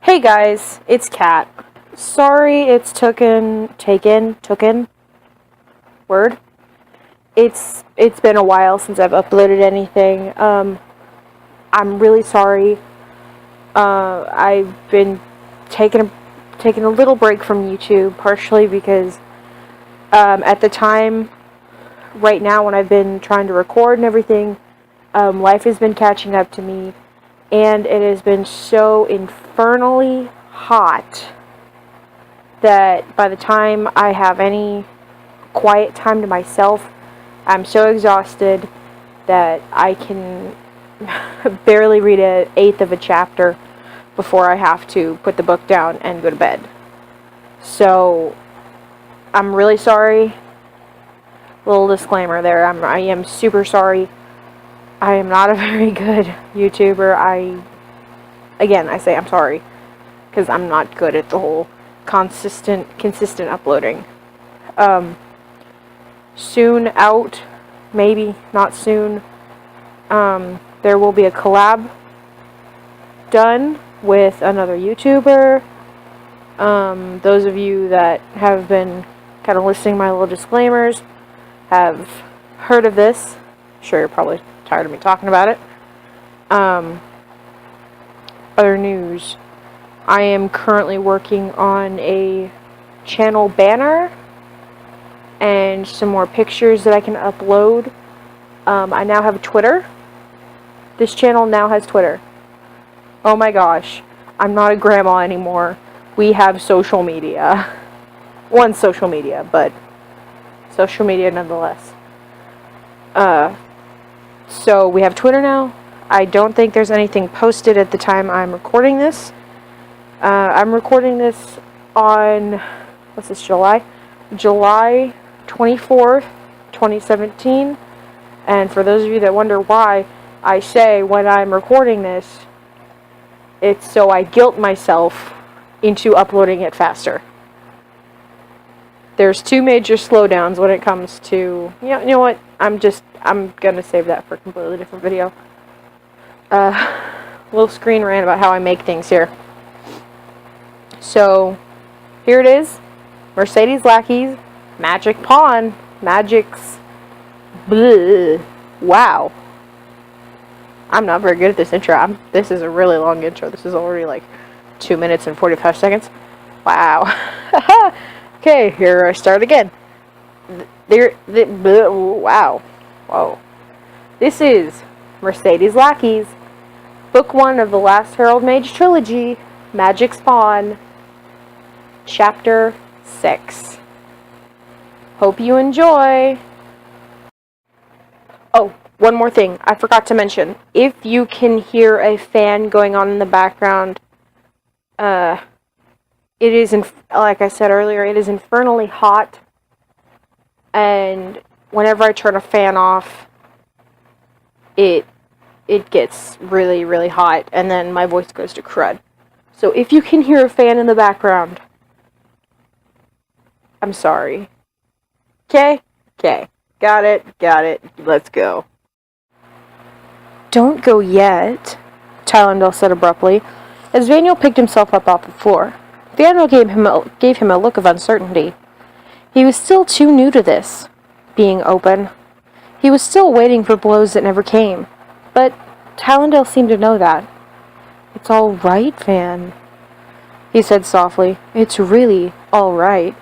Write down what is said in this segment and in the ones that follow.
Hey guys, it's Kat. Sorry it's taken word. It's been a while since I've uploaded anything. I'm really sorry. I've been taking a little break from YouTube, partially because at the time, right now when I've been trying to record and everything, life has been catching up to me. And it has been so infernally hot that by the time I have any quiet time to myself, I'm so exhausted that I can barely read an eighth of a chapter before I have to put the book down and go to bed. So, I'm really sorry. Little disclaimer there. I am super sorry. I am not a very good YouTuber. I say I'm sorry, because I'm not good at the whole consistent uploading. Soon out, maybe not soon, there will be a collab done with another YouTuber. Those of you that have been kind of listening to my little disclaimers have heard of this. I'm sure you're probably tired of me talking about it. Other news. I am currently working on a channel banner and some more pictures that I can upload. I now have a Twitter. This channel now has Twitter. Oh my gosh. I'm not a grandma anymore. We have social media. One social media, but social media nonetheless. So we have Twitter now. I don't think there's anything posted at the time I'm recording this. I'm recording this on, what's this, July 24th, 2017. And for those of you that wonder why I say when I'm recording this, it's so I guilt myself into uploading it faster. There's two major slowdowns when it comes to, you know what, I'm gonna save that for a completely different video. Little screen rant about how I make things here. So, here it is. Mercedes Lackeys, Magic Pawn, Magic's, bleh. Wow. I'm not very good at this intro. This is a really long intro. This is already like 2 minutes and 45 seconds. Wow. Okay, here I start again. Wow. Whoa. This is Mercedes Lackeys, Book 1 of the Last Herald Mage Trilogy, Magic Spawn, Chapter 6. Hope you enjoy. Oh, one more thing I forgot to mention. If you can hear a fan going on in the background, it is, like I said earlier, it is infernally hot, and whenever I turn a fan off, it gets really, really hot, and then my voice goes to crud. So if you can hear a fan in the background, I'm sorry. Okay? Okay. Got it. Let's go. Don't go yet, Tylendale said abruptly, as Vaniel picked himself up off the floor. Vaniel gave him a look of uncertainty. He was still too new to this, being open. He was still waiting for blows that never came. But Tylendale seemed to know that. It's all right, Van, he said softly. It's really all right.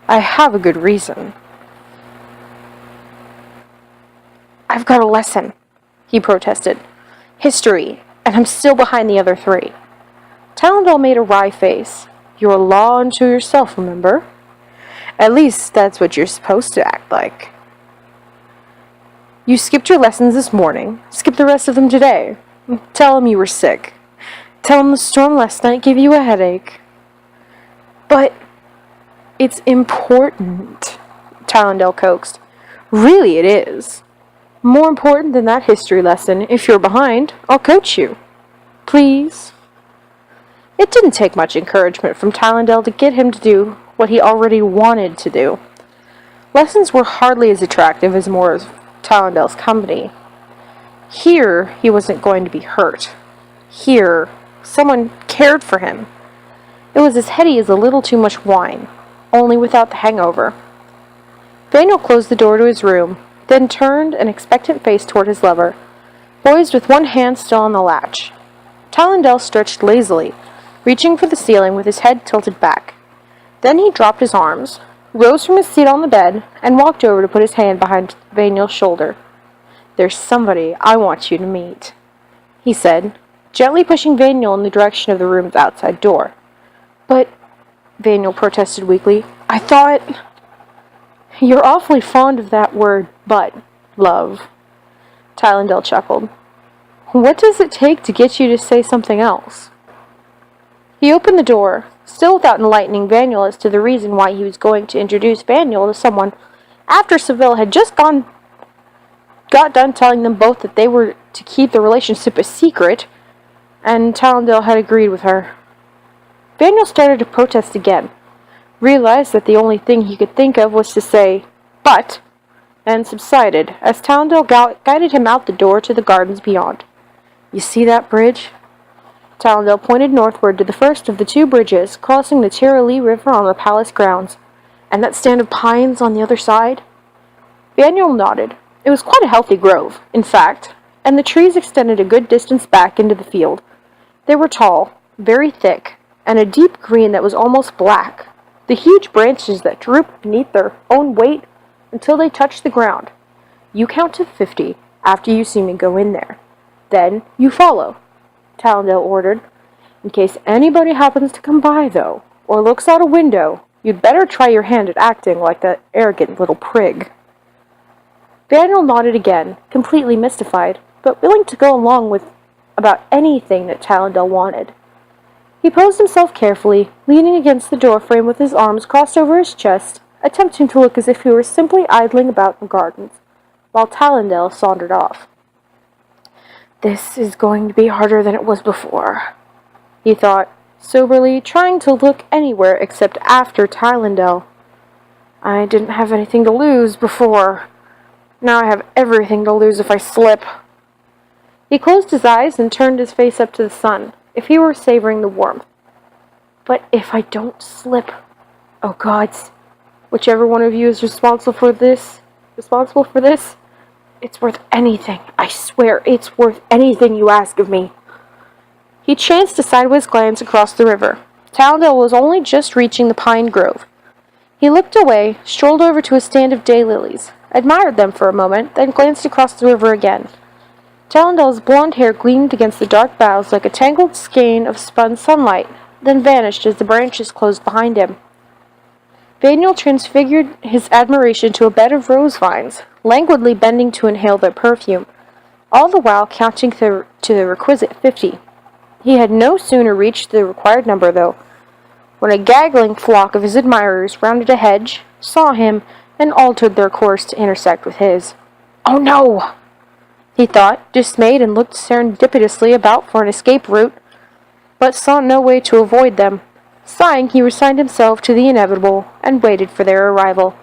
I have a good reason. I've got a lesson, he protested. History, and I'm still behind the other three. Tylendale made a wry face. You're a law unto yourself, remember? At least that's what you're supposed to act like. You skipped your lessons this morning. Skip the rest of them today. Tell them you were sick. Tell them the storm last night gave you a headache. But it's important, Tylendale coaxed. Really it is. More important than that history lesson. If you're behind, I'll coach you. Please? It didn't take much encouragement from Tylendale to get him to do what he already wanted to do. Lessons were hardly as attractive as more of Tylendale's company. Here, he wasn't going to be hurt. Here, someone cared for him. It was as heady as a little too much wine, only without the hangover. Vaniel closed the door to his room, then turned an expectant face toward his lover, poised with one hand still on the latch. Tallendale stretched lazily, reaching for the ceiling with his head tilted back. Then he dropped his arms, rose from his seat on the bed, and walked over to put his hand behind Vaniel's shoulder. "There's somebody I want you to meet," he said, gently pushing Vaniel in the direction of the room's outside door. "But," Vaniel protested weakly, "I thought—" "You're awfully fond of that word, but, love." Tallendale chuckled. "What does it take to get you to say something else?" He opened the door, still without enlightening Vaniel as to the reason why he was going to introduce Vaniel to someone after Seville had just got done telling them both that they were to keep the relationship a secret, and Tallendale had agreed with her. Vaniel started to protest again, realized that the only thing he could think of was to say, "but," and subsided as Tallendale guided him out the door to the gardens beyond. "You see that bridge?" Tallendale pointed northward to the first of the two bridges crossing the Tiroli River on the palace grounds, "and that stand of pines on the other side?" Vaniel nodded. It was quite a healthy grove, in fact, and the trees extended a good distance back into the field. They were tall, very thick, and a deep green that was almost black, the huge branches that drooped beneath their own weight until they touched the ground. "You count to 50 after you see me go in there. Then you follow," Tallendale ordered. "In case anybody happens to come by, though, or looks out a window, you'd better try your hand at acting like that arrogant little prig." Vaniel nodded again, completely mystified, but willing to go along with about anything that Tallendale wanted. He posed himself carefully, leaning against the doorframe with his arms crossed over his chest, attempting to look as if he were simply idling about the gardens, while Tallendale sauntered off. "This is going to be harder than it was before," he thought, soberly, trying to look anywhere except after Tallendale. "I didn't have anything to lose before. Now I have everything to lose if I slip." He closed his eyes and turned his face up to the sun, if he were savoring the warmth. "But if I don't slip, oh gods, whichever one of you is responsible for this, it's worth anything. I swear it's worth anything you ask of me." He chanced a sideways glance across the river. Tallendale was only just reaching the pine grove. He looked away, strolled over to a stand of daylilies, admired them for a moment, then glanced across the river again. Tallendale's blonde hair gleamed against the dark boughs like a tangled skein of spun sunlight, then vanished as the branches closed behind him. Vaniel transfigured his admiration to a bed of rose vines, languidly bending to inhale their perfume, all the while counting to the requisite 50. He had no sooner reached the required number, though, when a gaggling flock of his admirers rounded a hedge, saw him, and altered their course to intersect with his. "Oh no!" he thought, dismayed, and looked serendipitously about for an escape route, but saw no way to avoid them. Sighing, he resigned himself to the inevitable, and waited for their arrival.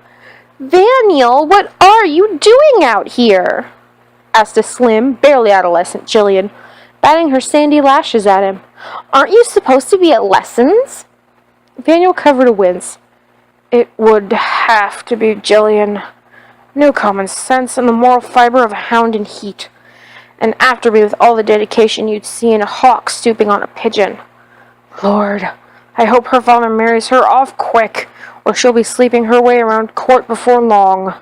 "Vaniel, what are you doing out here?" asked a slim, barely adolescent Jillian, batting her sandy lashes at him. "Aren't you supposed to be at lessons?" Vaniel covered a wince. "It would have to be, Jillian. No common sense and the moral fiber of a hound in heat. And after me with all the dedication you'd see in a hawk stooping on a pigeon. Lord, I hope her father marries her off quick, or she'll be sleeping her way around court before long."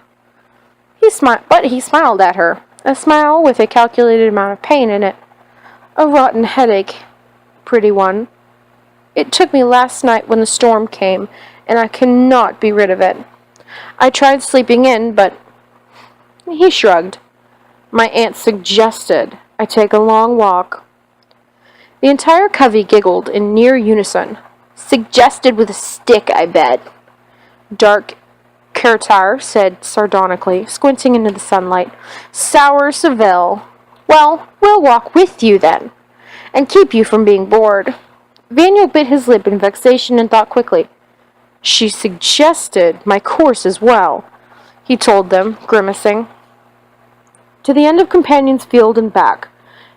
He smiled at her, a smile with a calculated amount of pain in it. "A rotten headache, pretty one. It took me last night when the storm came, and I cannot be rid of it. I tried sleeping in, but—" He shrugged. "My aunt suggested I take a long walk." The entire covey giggled in near unison. "Suggested with a stick, I bet," Dark Kertar said sardonically, squinting into the sunlight. "Sour Seville. Well, we'll walk with you then, and keep you from being bored." Vaniel bit his lip in vexation and thought quickly. "She suggested my course as well," he told them, grimacing. "To the end of Companion's Field and back,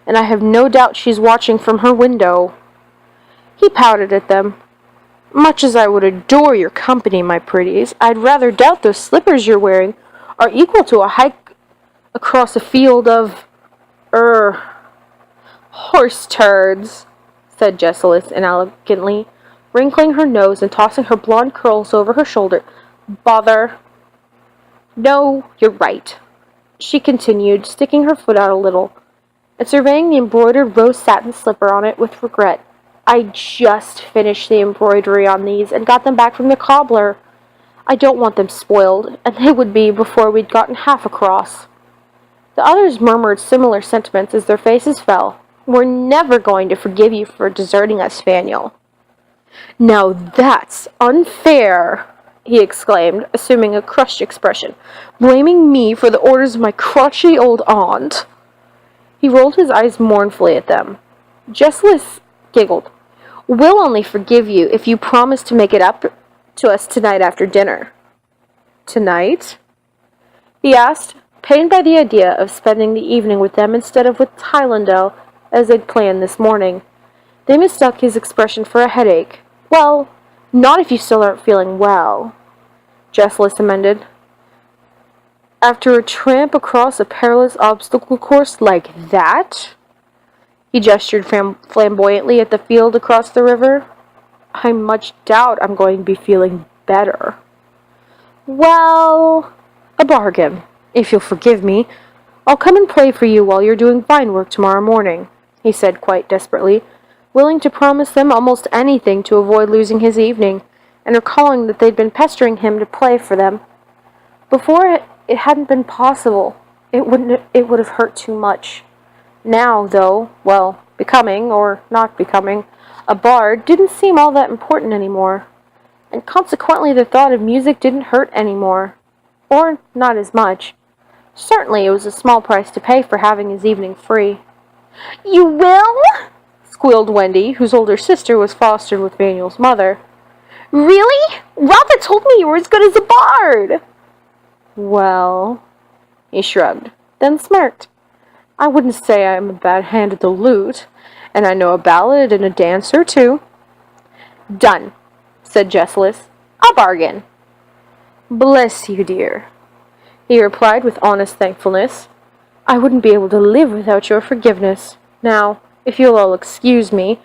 and I have no doubt she's watching from her window. He pouted at them. Much as I would adore your company, my pretties, I'd rather doubt those slippers you're wearing are equal to a hike across a field of, horse turds, said Jessalys inelegantly, wrinkling her nose and tossing her blonde curls over her shoulder. Bother. No, you're right, she continued, sticking her foot out a little, and surveying the embroidered rose satin slipper on it with regret. I just finished the embroidery on these and got them back from the cobbler. I don't want them spoiled, and they would be before we'd gotten half across. The others murmured similar sentiments as their faces fell. We're never going to forgive you for deserting us, Faniel. Now that's unfair, he exclaimed, assuming a crushed expression, blaming me for the orders of my crotchety old aunt. He rolled his eyes mournfully at them. Jessalys giggled. We'll only forgive you if you promise to make it up to us tonight after dinner. Tonight? He asked, pained by the idea of spending the evening with them instead of with Tylendale, as they'd planned this morning. They mistook his expression for a headache. Well, not if you still aren't feeling well, Jessalys amended. After a tramp across a perilous obstacle course like that? He gestured flamboyantly at the field across the river. I much doubt I'm going to be feeling better. Well, a bargain, if you'll forgive me. I'll come and play for you while you're doing vine work tomorrow morning, he said quite desperately, willing to promise them almost anything to avoid losing his evening, and recalling that they'd been pestering him to play for them. Before it hadn't been possible. It would have hurt too much. Now, though, well, becoming, or not becoming, a bard didn't seem all that important anymore, and consequently the thought of music didn't hurt anymore, or not as much. Certainly it was a small price to pay for having his evening free. You will? Squealed Wendy, whose older sister was fostered with Manuel's mother. Really? Rotha told me you were as good as a bard. Well, he shrugged, then smirked. I wouldn't say I'm a bad hand at the lute, and I know a ballad and a dance or two. Done, said Jessalys. A bargain. Bless you, dear, he replied with honest thankfulness. I wouldn't be able to live without your forgiveness. Now, if you'll all excuse me,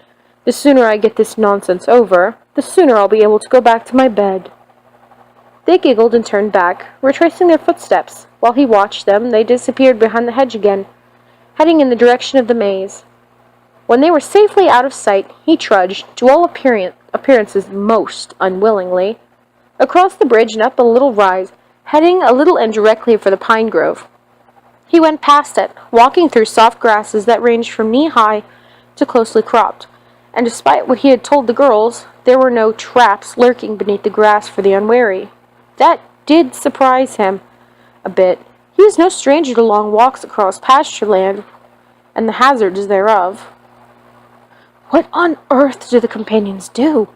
the sooner I get this nonsense over, the sooner I'll be able to go back to my bed. They giggled and turned back, retracing their footsteps. While he watched them, they disappeared behind the hedge again, heading in the direction of the maze. When they were safely out of sight, he trudged, to all appearances most unwillingly, across the bridge and up a little rise, heading a little indirectly for the pine grove. He went past it, walking through soft grasses that ranged from knee-high to closely cropped, and despite what he had told the girls, there were no traps lurking beneath the grass for the unwary. That did surprise him a bit. He was no stranger to long walks across pasture land and the hazards thereof. What on earth do the companions do?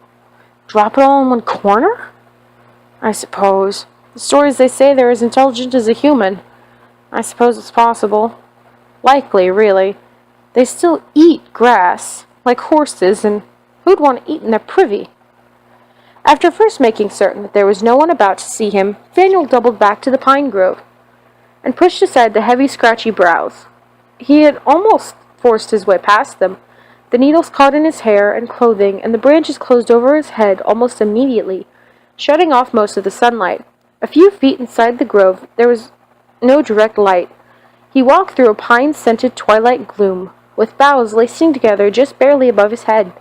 Drop it all in one corner? I suppose. The stories they say they're as intelligent as a human. I suppose it's possible. Likely, really. They still eat grass, like horses, and who'd want to eat in their privy? After first making certain that there was no one about to see him, Daniel doubled back to the pine grove, and pushed aside the heavy, scratchy brows. He had almost forced his way past them. The needles caught in his hair and clothing, and the branches closed over his head almost immediately, shutting off most of the sunlight. A few feet inside the grove, there was no direct light. He walked through a pine-scented twilight gloom, with boughs lacing together just barely above his head,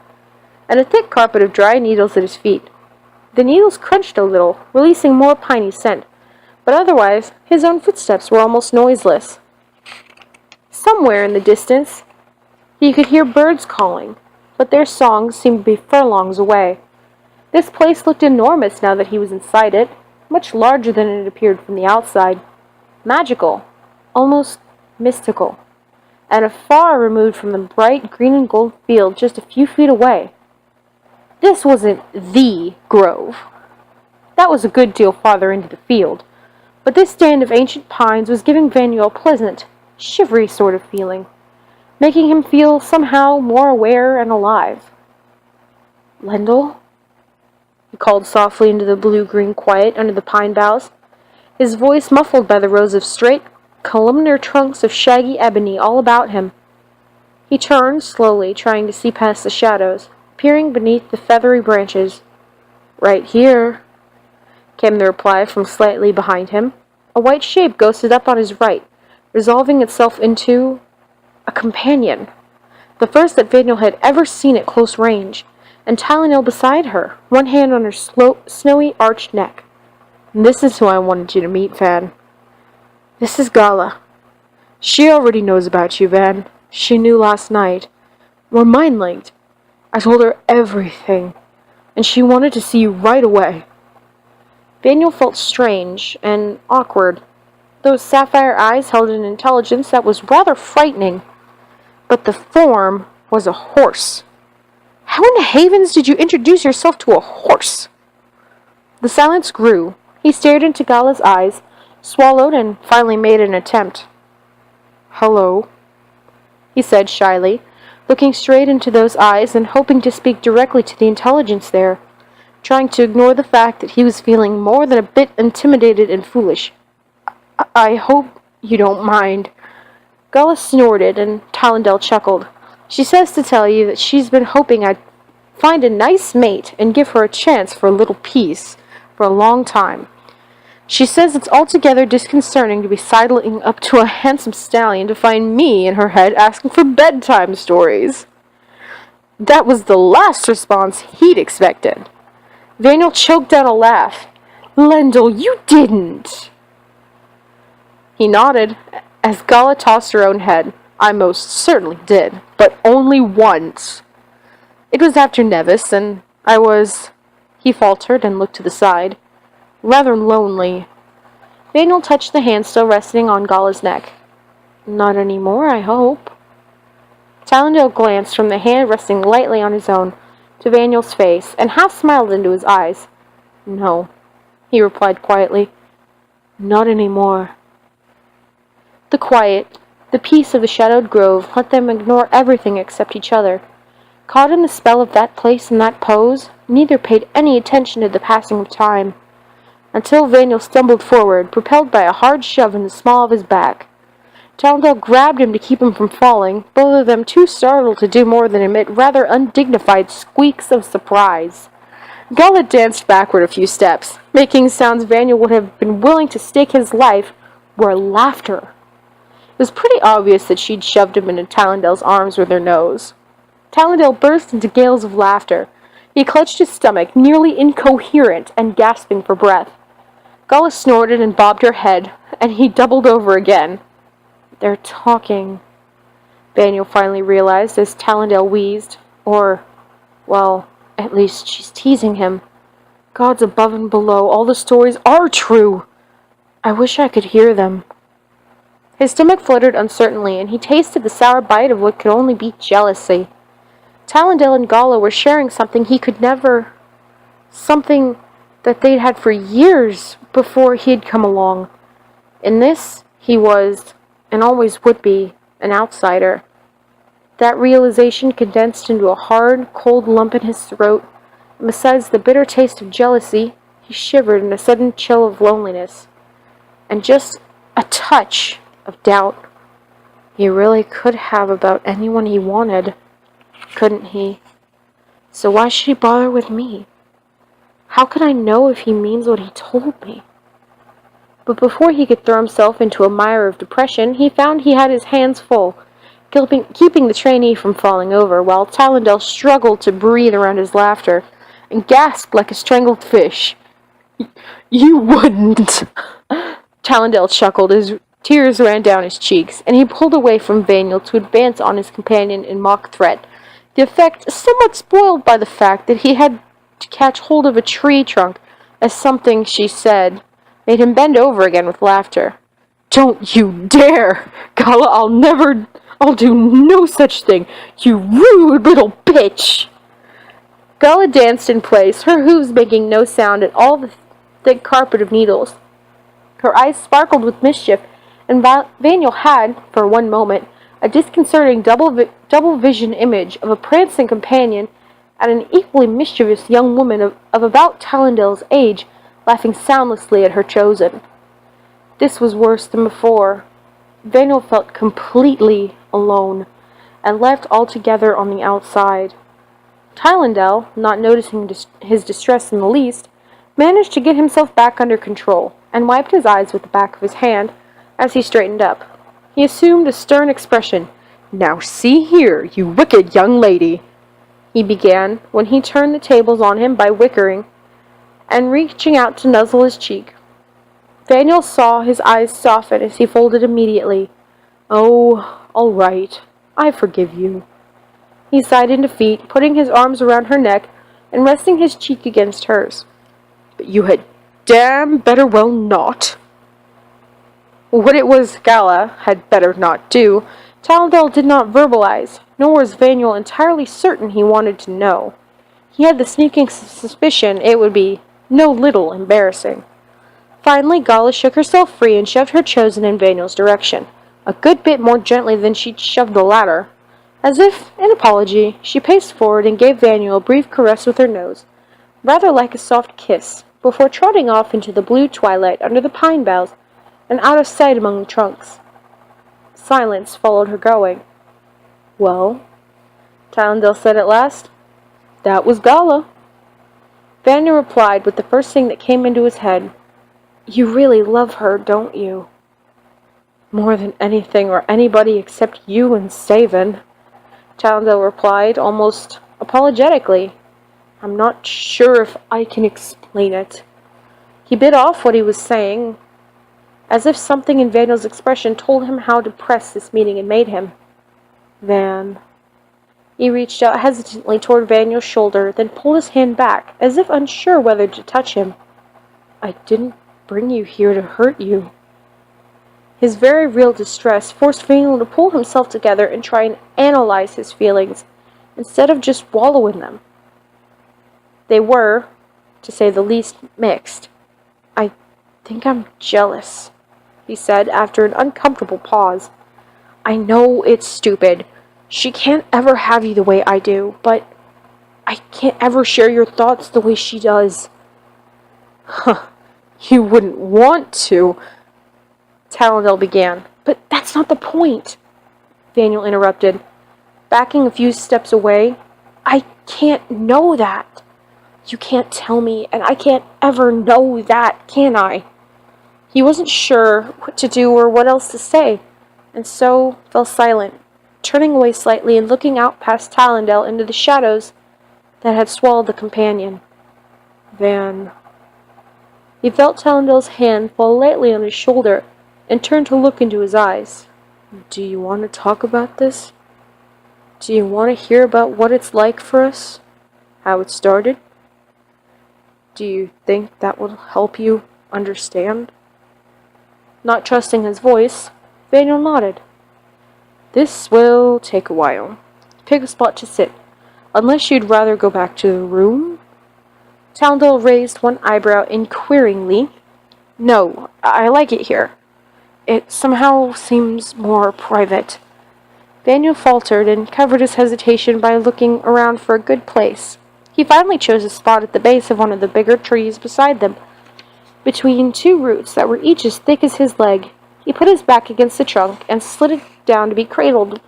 and a thick carpet of dry needles at his feet. The needles crunched a little, releasing more piney scent, but otherwise his own footsteps were almost noiseless. Somewhere in the distance he could hear birds calling, but their songs seemed to be furlongs away. This place looked enormous now that he was inside it, much larger than it appeared from the outside. Magical, almost mystical, and far removed from the bright green and gold field just a few feet away. This wasn't the grove. That was a good deal farther into the field, but this stand of ancient pines was giving Vaniel a pleasant, shivery sort of feeling, making him feel somehow more aware and alive. Lendl? He called softly into the blue-green quiet under the pine boughs, his voice muffled by the rows of straight, columnar trunks of shaggy ebony all about him. He turned slowly, trying to see past the shadows, peering beneath the feathery branches. "Right here," came the reply from slightly behind him. A white shape ghosted up on his right, resolving itself into a companion. The first that Vaniel had ever seen at close range, and Tylenol beside her, one hand on her snowy arched neck. "This is who I wanted you to meet, Van. This is Gala. She already knows about you, Van. She knew last night. We're mind-linked. I told her everything, and she wanted to see you right away." Vaniel felt strange and awkward. Those sapphire eyes held an intelligence that was rather frightening, but the form was a horse. "How in the havens did you introduce yourself to a horse?" The silence grew. He stared into Gala's eyes, swallowed, and finally made an attempt. "Hello," he said shyly, looking straight into those eyes and hoping to speak directly to the intelligence there, trying to ignore the fact that he was feeling more than a bit intimidated and foolish. I hope you don't mind." Gala snorted, and Talendale chuckled. "She says to tell you that she's been hoping I'd find a nice mate and give her a chance for a little peace for a long time. She says it's altogether disconcerting to be sidling up to a handsome stallion to find me in her head asking for bedtime stories." That was the last response he'd expected. Vaniel choked down a laugh. "Lendl, you didn't!" He nodded as Gala tossed her own head. "I most certainly did, but only once. It was after Nevis, and I was—" He faltered and looked to the side. "Rather lonely." Vaniel touched the hand still resting on Gala's neck. "Not any more, I hope." Talendale glanced from the hand resting lightly on his own to Vaniel's face, and half smiled into his eyes. "No," he replied quietly. "Not any more." The quiet, the peace of the shadowed grove let them ignore everything except each other. Caught in the spell of that place and that pose, neither paid any attention to the passing of time, until Vaniel stumbled forward, propelled by a hard shove in the small of his back. Talendale grabbed him to keep him from falling, both of them too startled to do more than emit rather undignified squeaks of surprise. Gala danced backward a few steps, making sounds Vaniel would have been willing to stake his life were laughter. It was pretty obvious that she'd shoved him into Talendale's arms with her nose. Talendale burst into gales of laughter. He clutched his stomach, nearly incoherent and gasping for breath. Gala snorted and bobbed her head, and he doubled over again. "They're talking," Vaniel finally realized as Talendale wheezed. Well, at least she's teasing him. Gods above and below, all the stories are true. I wish I could hear them. His stomach fluttered uncertainly, and he tasted the sour bite of what could only be jealousy. Talendale and Gala were sharing something he could never... something that they'd had for years before he'd come along. In this, he was, and always would be, an outsider. That realization condensed into a hard, cold lump in his throat, and besides the bitter taste of jealousy, he shivered in a sudden chill of loneliness, and just a touch of doubt. He really could have about anyone he wanted, couldn't he? So why should he bother with me? How could I know if he means what he told me? But before he could throw himself into a mire of depression, he found he had his hands full, keeping the trainee from falling over, while Talendale struggled to breathe around his laughter, and gasped like a strangled fish. "You wouldn't!" Talendale chuckled as tears ran down his cheeks, and he pulled away from Vaniel to advance on his companion in mock threat, the effect somewhat spoiled by the fact that he had to catch hold of a tree trunk, as something she said made him bend over again with laughter. "Don't you dare! Gala, I'll do no such thing, you rude little bitch!" Gala danced in place, her hooves making no sound at all the thick carpet of needles. Her eyes sparkled with mischief, and Vaniel had, for one moment, a disconcerting double vision image of a prancing companion at an equally mischievous young woman of about Talendale's age laughing soundlessly at her chosen. This was worse than before. Vaniel felt completely alone, and left altogether on the outside. Talendale, not noticing his distress in the least, managed to get himself back under control, and wiped his eyes with the back of his hand as he straightened up. He assumed a stern expression. "Now see here, you wicked young lady," he began, when he turned the tables on him by whickering and reaching out to nuzzle his cheek. Vaniel saw his eyes soften as he folded immediately. "Oh, all right. I forgive you." He sighed in defeat, putting his arms around her neck and resting his cheek against hers. "But you had damn better well not." What it was Gala had better not do, Talendale did not verbalize, nor was Vaniel entirely certain he wanted to know. He had the sneaking suspicion it would be no little embarrassing. Finally, Gala shook herself free and shoved her chosen in Vaniel's direction, a good bit more gently than she'd shoved the latter. As if in apology, she paced forward and gave Vaniel a brief caress with her nose, rather like a soft kiss, before trotting off into the blue twilight under the pine boughs and out of sight among the trunks. Silence followed her going. "Well," Talendale said at last, "that was Gala." Vaniel replied with the first thing that came into his head. "You really love her, don't you?" "More than anything or anybody except you and Savin," Talendale replied, almost apologetically. "I'm not sure if I can explain it." He bit off what he was saying, as if something in Vaniel's expression told him how depressed this meeting had made him. "Van." He reached out hesitantly toward Vaniel's shoulder, then pulled his hand back, as if unsure whether to touch him. "I didn't bring you here to hurt you." His very real distress forced Vaniel to pull himself together and try and analyze his feelings, instead of just wallow in them. They were, to say the least, mixed. "I think I'm jealous," he said after an uncomfortable pause. "I know it's stupid. She can't ever have you the way I do, but I can't ever share your thoughts the way she does." "Huh, you wouldn't want to," Talendale began. "But that's not the point," Vaniel interrupted, backing a few steps away. "I can't know that. You can't tell me, and I can't ever know that, can I?" He wasn't sure what to do or what else to say, and so fell silent, turning away slightly and looking out past Talendale into the shadows that had swallowed the companion. "Van." He felt Talendale's hand fall lightly on his shoulder and turned to look into his eyes. "Do you want to talk about this? Do you want to hear about what it's like for us? How it started? Do you think that will help you understand?" Not trusting his voice, Vaniel nodded. "This will take a while. Pick a spot to sit. Unless you'd rather go back to the room?" Talendale raised one eyebrow inquiringly. "No, I like it here. It somehow seems more private." Vaniel faltered and covered his hesitation by looking around for a good place. He finally chose a spot at the base of one of the bigger trees beside them, between two roots that were each as thick as his leg. He put his back against the trunk and slid it down to be cradled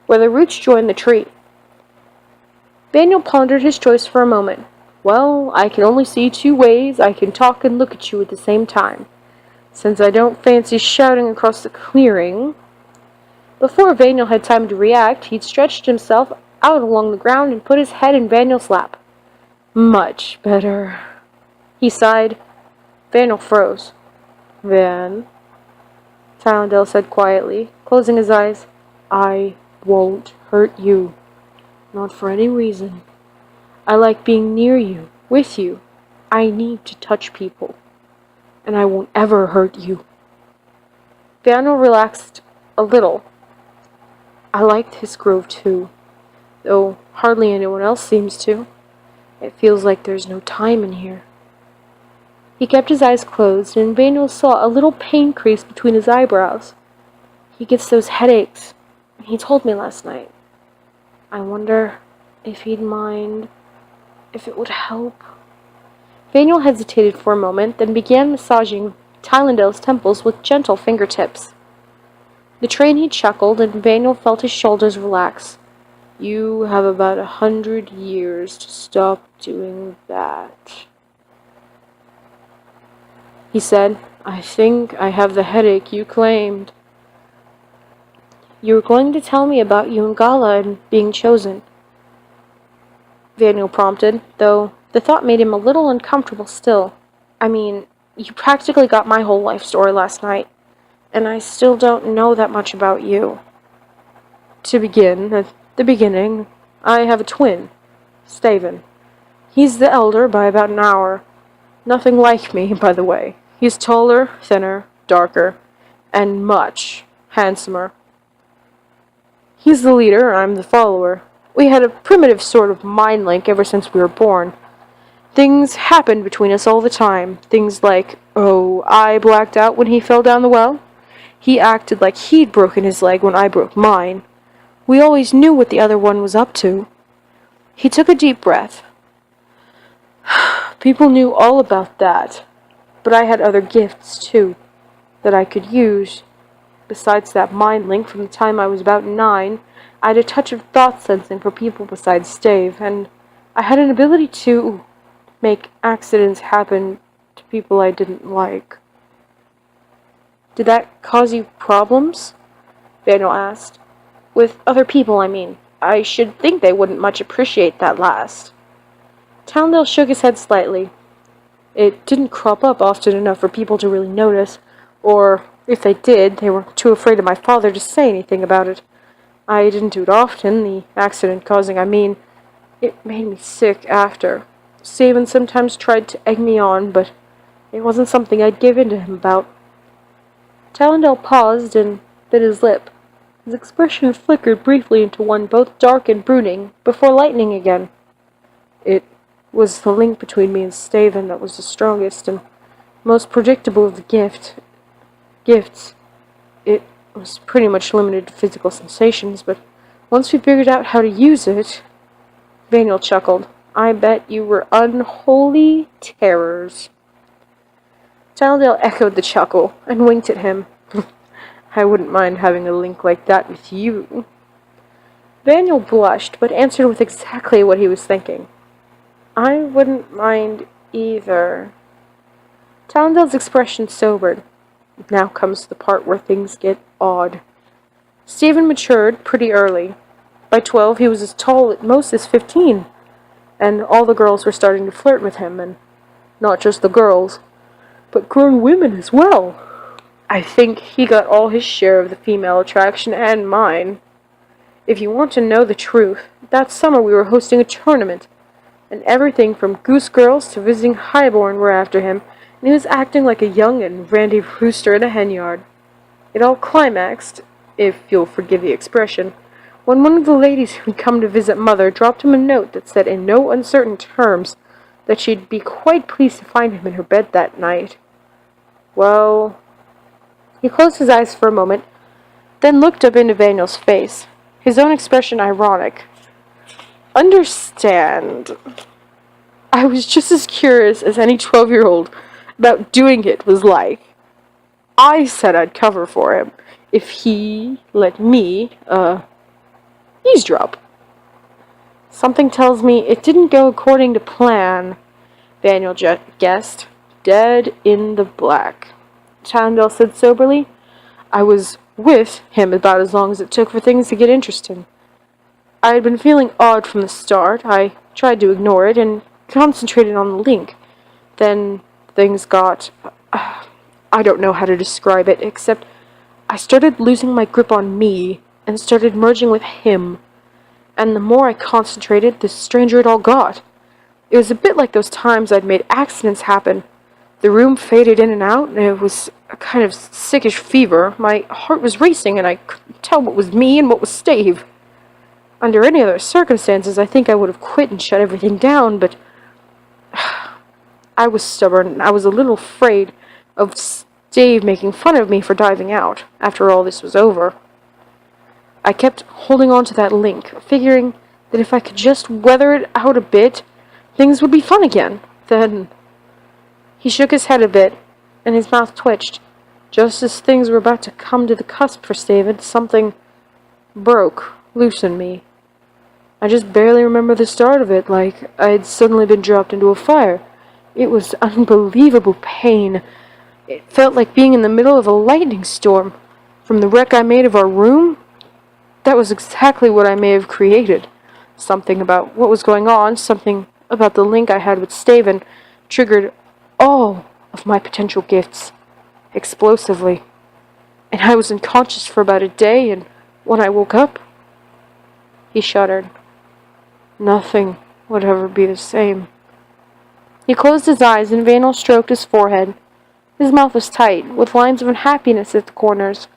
where the roots joined the tree. Vaniel pondered his choice for a moment. "Well, I can only see two ways I can talk and look at you at the same time. Since I don't fancy shouting across the clearing..." Before Vaniel had time to react, he'd stretched himself out along the ground and put his head in Vaniel's lap. "Much better," he sighed. Vaniel froze. "Van," Talendale said quietly, closing his eyes, "I won't hurt you. Not for any reason. I like being near you, with you. I need to touch people. And I won't ever hurt you." Vaniel relaxed a little. "I like this grove too, though hardly anyone else seems to. It feels like there's no time in here." He kept his eyes closed, and Vaniel saw a little pain crease between his eyebrows. "He gets those headaches, he told me last night. I wonder if he'd mind..." if it would help. Vaniel hesitated for a moment, then began massaging Tylandale's temples with gentle fingertips. The trainee chuckled, and Vaniel felt his shoulders relax. You have about 100 years to stop doing that, he said. I think I have the headache you claimed. You were going to tell me about Yungala and being chosen, Vaniel prompted, though the thought made him a little uncomfortable still. I mean, you practically got my whole life story last night, and I still don't know that much about you. To begin, at the beginning, I have a twin, Staven. He's the elder by about an hour. Nothing like me, by the way. He's taller, thinner, darker, and much handsomer. He's the leader, I'm the follower. We had a primitive sort of mind link ever since we were born. Things happened between us all the time. Things like, I blacked out when he fell down the well. He acted like he'd broken his leg when I broke mine. We always knew what the other one was up to. He took a deep breath. People knew all about that, but I had other gifts, too, that I could use. Besides that mind link from the time I was about 9, I had a touch of thought sensing for people besides Stave, and I had an ability to make accidents happen to people I didn't like. Did that cause you problems? Daniel asked. With other people, I mean. I should think they wouldn't much appreciate that last. Towndale shook his head slightly. It didn't crop up often enough for people to really notice, or if they did, they were too afraid of my father to say anything about it. I didn't do it often, the accident causing, I mean. It made me sick after. Saban sometimes tried to egg me on, but it wasn't something I'd give in to him about. Towndale paused and bit his lip. His expression flickered briefly into one both dark and brooding, before lightening again. It was the link between me and Staven that was the strongest and most predictable of the gifts. It was pretty much limited to physical sensations, but once we figured out how to use it... Vaniel chuckled. I bet you were unholy terrors. Towndale echoed the chuckle and winked at him. I wouldn't mind having a link like that with you. Vaniel blushed, but answered with exactly what he was thinking. I wouldn't mind either. Towndale's expression sobered. Now comes the part where things get odd. Stephen matured pretty early. By 12, he was as tall at most as 15, and all the girls were starting to flirt with him, and not just the girls, but grown women as well. I think he got all his share of the female attraction and mine. If you want to know the truth, that summer we were hosting a tournament, and everything from goose girls to visiting highborn were after him, and he was acting like a young and randy rooster in a hen yard. It all climaxed, if you'll forgive the expression, when one of the ladies who'd come to visit Mother dropped him a note that said in no uncertain terms that she'd be quite pleased to find him in her bed that night. Well... He closed his eyes for a moment, then looked up into Vaniel's face, his own expression ironic. Understand. I was just as curious as any 12-year-old about doing it was like. I said I'd cover for him if he let me, eavesdrop. Something tells me it didn't go according to plan, Vaniel guessed. Dead in the black. Towndale said soberly. I was with him about as long as it took for things to get interesting. I had been feeling odd from the start. I tried to ignore it and concentrated on the link. Then things got... I don't know how to describe it, except I started losing my grip on me and started merging with him. And the more I concentrated, the stranger it all got. It was a bit like those times I'd made accidents happen. The room faded in and out, and it was a kind of sickish fever. My heart was racing, and I couldn't tell what was me and what was Stave. Under any other circumstances, I think I would have quit and shut everything down, but I was stubborn, and I was a little afraid of Stave making fun of me for diving out after all this was over. I kept holding on to that link, figuring that if I could just weather it out a bit, things would be fun again. Then he shook his head a bit, and his mouth twitched. Just as things were about to come to the cusp for David, something broke loose in me. I just barely remember the start of it, like I'd suddenly been dropped into a fire. It was unbelievable pain. It felt like being in the middle of a lightning storm. From the wreck I made of our room, that was exactly what I may have created. Something about what was going on, something about the link I had with Staven, triggered all of my potential gifts, explosively. And I was unconscious for about a day, and when I woke up, he shuddered. Nothing would ever be the same. He closed his eyes, and Vanel stroked his forehead. His mouth was tight, with lines of unhappiness at the corners.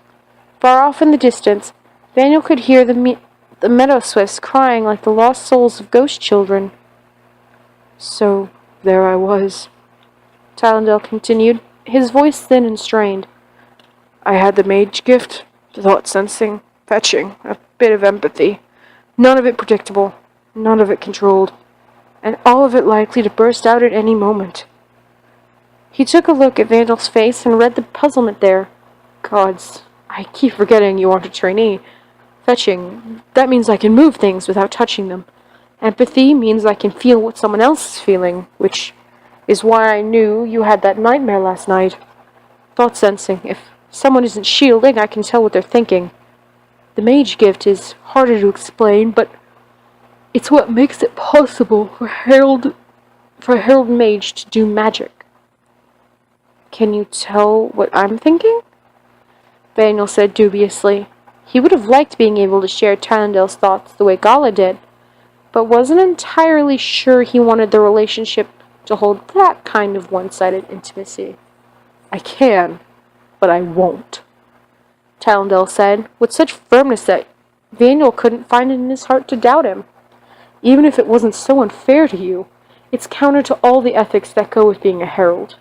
Far off in the distance, Vanel could hear the meadow swifts crying like the lost souls of ghost children. So there I was, Tyrandel continued, his voice thin and strained. I had the mage gift, thought-sensing, fetching, a bit of empathy. None of it predictable, none of it controlled, and all of it likely to burst out at any moment. He took a look at Vandel's face and read the puzzlement there. Gods, I keep forgetting you aren't a trainee. Fetching, that means I can move things without touching them. Empathy means I can feel what someone else is feeling, which is why I knew you had that nightmare last night. Thought-sensing, if someone isn't shielding, I can tell what they're thinking. The mage gift is harder to explain, but it's what makes it possible for a herald mage to do magic. Can you tell what I'm thinking? Vanel said dubiously. He would have liked being able to share Tyrandel's thoughts the way Gala did, but wasn't entirely sure he wanted the relationship to hold that kind of one-sided intimacy. I can, but I won't, Tyrandel said, with such firmness that Vanel couldn't find it in his heart to doubt him. Even if it wasn't so unfair to you, it's counter to all the ethics that go with being a herald,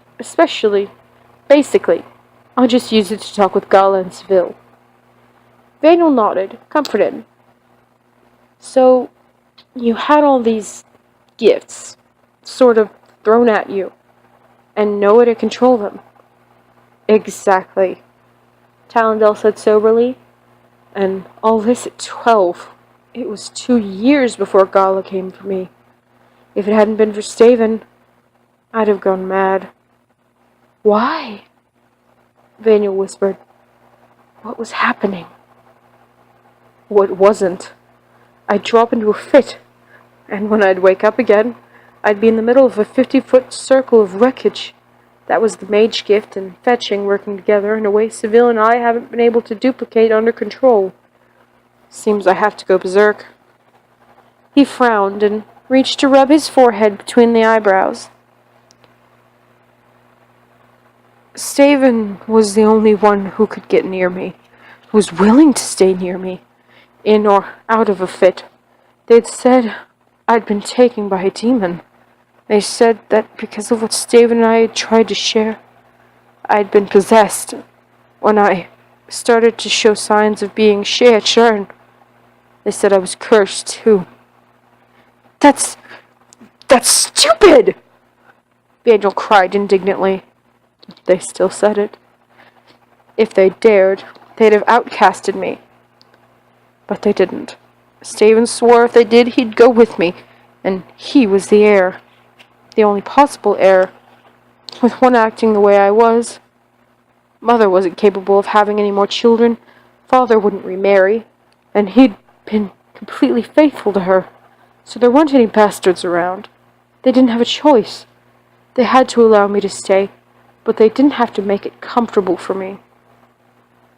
basically, I'll just use it to talk with Gala and Seville. Vanel nodded, comforted. So, you had all these gifts, sort of thrown at you, and no way to control them. Exactly, Tyrandel said soberly. And all this at 12. It was 2 years before Gala came for me. If it hadn't been for Staven, I'd have gone mad. Why? Vanel whispered. What was happening? What wasn't? I'd drop into a fit, and when I'd wake up again, I'd be in the middle of a 50-foot circle of wreckage. That was the mage gift and fetching working together in a way Seville and I haven't been able to duplicate under control. Seems I have to go berserk. He frowned and reached to rub his forehead between the eyebrows. Staven was the only one who could get near me, who was willing to stay near me, in or out of a fit. They'd said I'd been taken by a demon. They said that because of what Staven and I had tried to share, I'd been possessed. When I started to show signs of being Shea-Churn, they said I was cursed too. That's stupid! Vanel cried indignantly. They still said it. If they dared, they'd have outcasted me. But they didn't. Staven swore if they did, he'd go with me, and he was the heir. The only possible heir. With one acting the way I was. Mother wasn't capable of having any more children. Father wouldn't remarry, and he'd been completely faithful to her. So there weren't any bastards around. They didn't have a choice. They had to allow me to stay, but they didn't have to make it comfortable for me.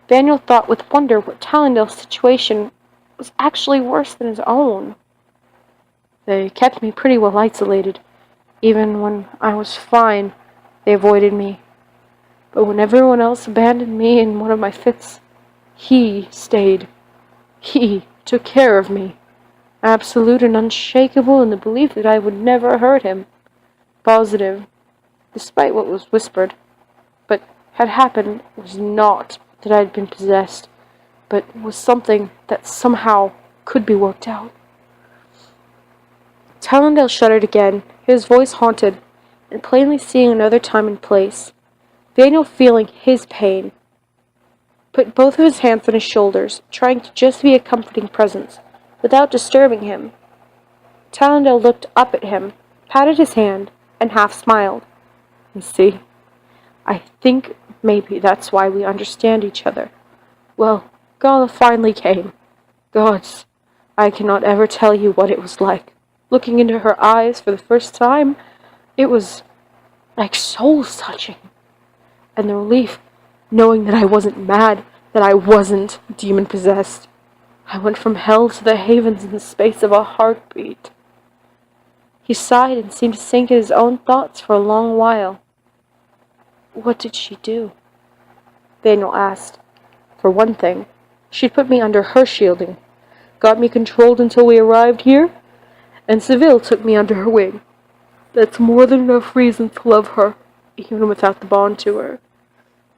Vanel thought with wonder what Talendel's situation was actually worse than his own. They kept me pretty well isolated. Even when I was fine, they avoided me. But when everyone else abandoned me in one of my fits, he stayed. He took care of me, absolute and unshakable in the belief that I would never hurt him. Positive, despite what was whispered. But had happened was not that I had been possessed, but was something that somehow could be worked out. Tyrandel shuddered again, his voice haunted, and plainly seeing another time and place. Daniel, feeling his pain, put both of his hands on his shoulders, trying to just be a comforting presence, without disturbing him. Talendale looked up at him, patted his hand, and half smiled. You see, I think maybe that's why we understand each other. Well, Gala finally came. Gods, I cannot ever tell you what it was like. Looking into her eyes for the first time, it was like soul-touching. And the relief, knowing that I wasn't mad, that I wasn't demon-possessed. I went from hell to the havens in the space of a heartbeat. He sighed and seemed to sink in his own thoughts for a long while. What did she do? Daniel asked. For one thing, she'd put me under her shielding, got me controlled until we arrived here, and Seville took me under her wing. That's more than enough reason to love her, even without the bond to her.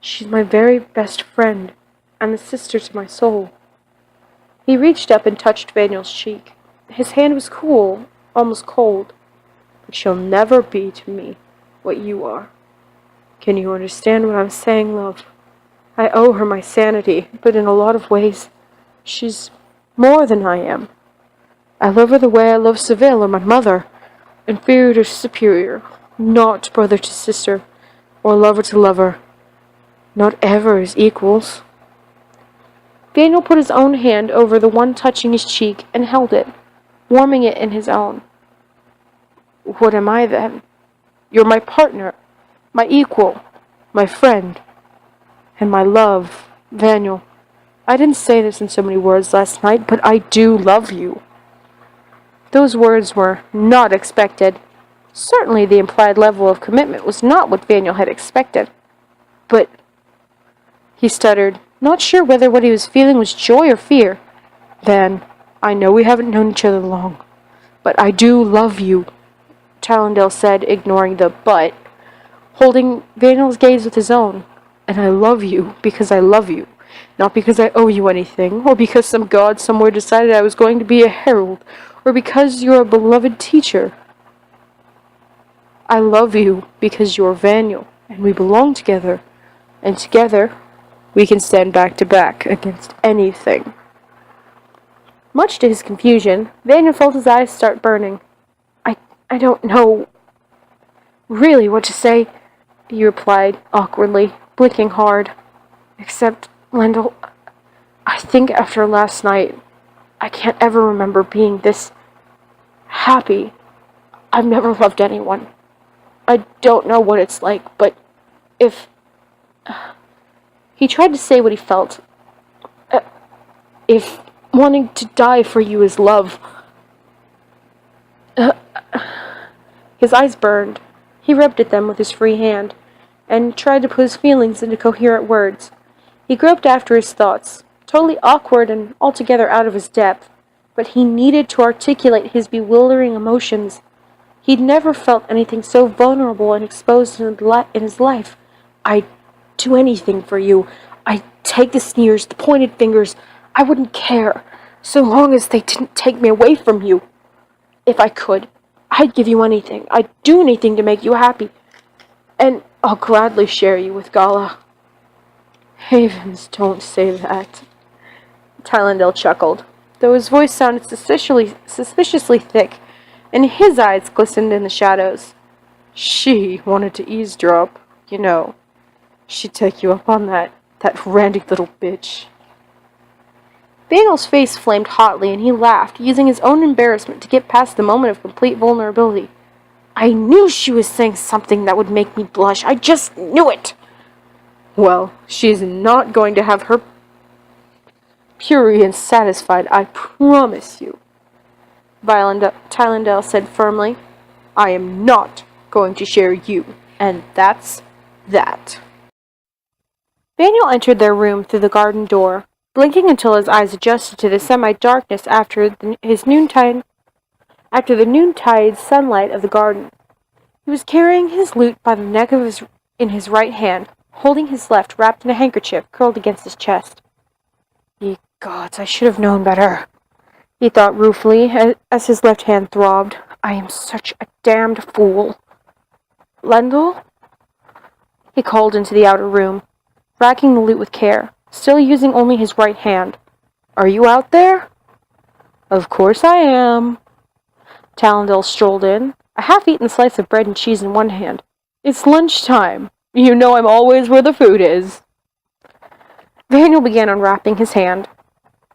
She's my very best friend, and the sister to my soul. He reached up and touched Daniel's cheek. His hand was cool, almost cold. But she'll never be to me what you are. Can you understand what I'm saying, love? I owe her my sanity, but in a lot of ways, she's more than I am. I love her the way I love Seville or my mother, inferior to superior, not brother to sister, or lover to lover, not ever as equals. Daniel put his own hand over the one touching his cheek and held it, warming it in his own. What am I then? You're my partner, my equal, my friend, and my love, Daniel. I didn't say this in so many words last night, but I do love you. Those words were not expected. Certainly the implied level of commitment was not what Daniel had expected. But, he stuttered, not sure whether what he was feeling was joy or fear. Then, I know we haven't known each other long, but I do love you, Talendale said, ignoring the but, holding Daniel's gaze with his own. And I love you because I love you, not because I owe you anything, or because some god somewhere decided I was going to be a herald, or because you're a beloved teacher. I love you because you're Daniel, and we belong together, and together we can stand back to back against anything. Much to his confusion, Daniel felt his eyes start burning. I don't know really what to say, he replied awkwardly, blinking hard. Except, Lendl, I think after last night, I can't ever remember being this happy. I've never loved anyone. I don't know what it's like, but if... He tried to say what he felt. If wanting to die for you is love... His eyes burned. He rubbed at them with his free hand, and tried to put his feelings into coherent words. He groped after his thoughts, totally awkward and altogether out of his depth, but he needed to articulate his bewildering emotions. He'd never felt anything so vulnerable and exposed in his life. I'd do anything for you. I'd take the sneers, the pointed fingers. I wouldn't care, so long as they didn't take me away from you. If I could, I'd give you anything. I'd do anything to make you happy. And I'll gladly share you with Gala. Havens, don't say that. Talendale chuckled, though his voice sounded suspiciously thick, and his eyes glistened in the shadows. She wanted to eavesdrop, you know. She'd take you up on that randy little bitch. Daniel's face flamed hotly, and he laughed, using his own embarrassment to get past the moment of complete vulnerability. I knew she was saying something that would make me blush. I just knew it! Well, she's not going to have her prurience satisfied, I promise you, Talendale said firmly. I am not going to share you, and that's that. Daniel entered their room through the garden door, blinking until his eyes adjusted to the semi-darkness after the noontide sunlight of the garden. He was carrying his lute by the neck in his right hand, holding his left wrapped in a handkerchief curled against his chest. Ye gods, I should have known better, he thought ruefully, as his left hand throbbed. I am such a damned fool. Lendl? He called into the outer room, racking the loot with care, still using only his right hand. Are you out there? Of course I am. Talendale strolled in, a half-eaten slice of bread and cheese in one hand. It's lunchtime. You know I'm always where the food is. Vaniel began unwrapping his hand.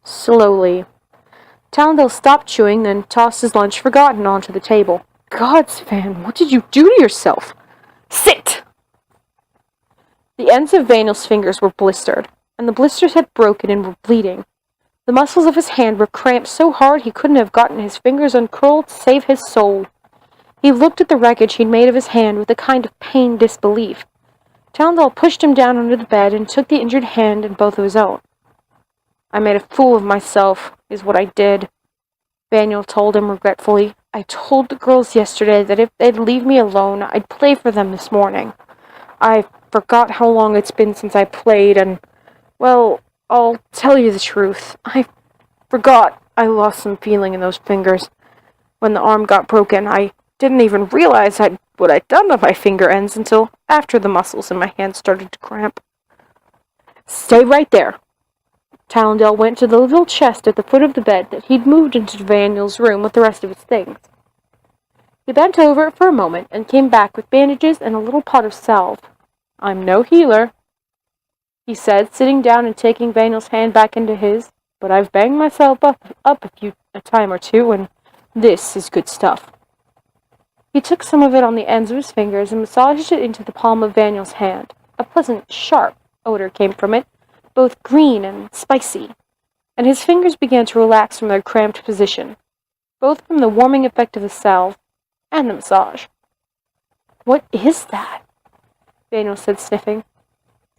Slowly. Talendale stopped chewing, then tossed his lunch forgotten onto the table. Gods, Van, what did you do to yourself? Sit! The ends of Vaniel's fingers were blistered, and the blisters had broken and were bleeding. The muscles of his hand were cramped so hard he couldn't have gotten his fingers uncurled to save his soul. He looked at the wreckage he'd made of his hand with a kind of pained disbelief. Talendale pushed him down under the bed and took the injured hand in both of his own. I made a fool of myself, is what I did, Vaniel told him regretfully. I told the girls yesterday that if they'd leave me alone, I'd play for them this morning. I forgot how long it's been since I played, and, well, I'll tell you the truth. I forgot I lost some feeling in those fingers. When the arm got broken, I didn't even realize what I'd done to my finger ends until after the muscles in my hand started to cramp. Stay right there. Talendale went to the little chest at the foot of the bed that he'd moved into Vaniel's room with the rest of his things. He bent over it for a moment and came back with bandages and a little pot of salve. I'm no healer, he said, sitting down and taking Vaniel's hand back into his, but I've banged myself up a time or two, and this is good stuff. He took some of it on the ends of his fingers and massaged it into the palm of Vaniel's hand. A pleasant, sharp odor came from it, both green and spicy, and his fingers began to relax from their cramped position, both from the warming effect of the salve and the massage. What is that? Vaniel said, sniffing.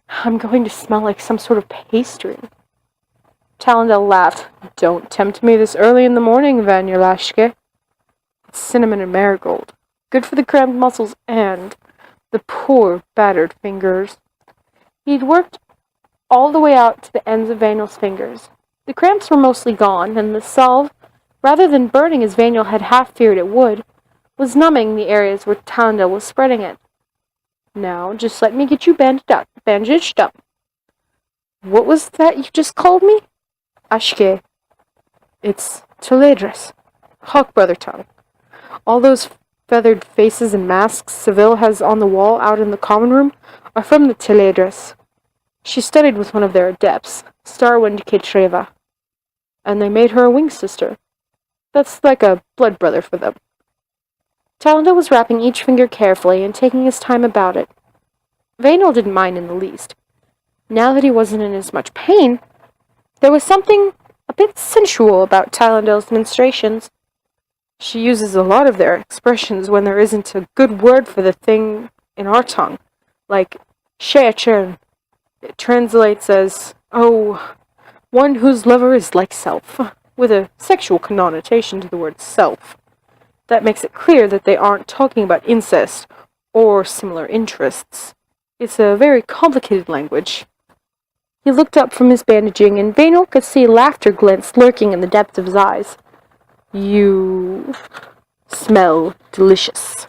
I'm going to smell like some sort of pastry. Talendale laughed. Don't tempt me this early in the morning, Vanulashke. It's cinnamon and marigold. Good for the cramped muscles and the poor, battered fingers. He'd worked all the way out to the ends of Vaniel's fingers. The cramps were mostly gone, and the salve, rather than burning as Vaniel had half feared it would, was numbing the areas where Talendale was spreading it. Now, just let me get you bandaged up. What was that you just called me? Ashke. It's Teledras. Hawk brother tongue. All those feathered faces and masks Seville has on the wall out in the common room are from the Teledras. She studied with one of their adepts, Starwind Ketreva, and they made her a wing sister. That's like a blood brother for them. Talendale was wrapping each finger carefully and taking his time about it. Vaniel didn't mind in the least. Now that he wasn't in as much pain, there was something a bit sensual about Talendale's ministrations. She uses a lot of their expressions when there isn't a good word for the thing in our tongue, like she'achern. It translates as, oh, one whose lover is like self, with a sexual connotation to the word self. That makes it clear that they aren't talking about incest or similar interests. It's a very complicated language. He looked up from his bandaging, and Vaniel could see laughter glints lurking in the depths of his eyes. You smell delicious.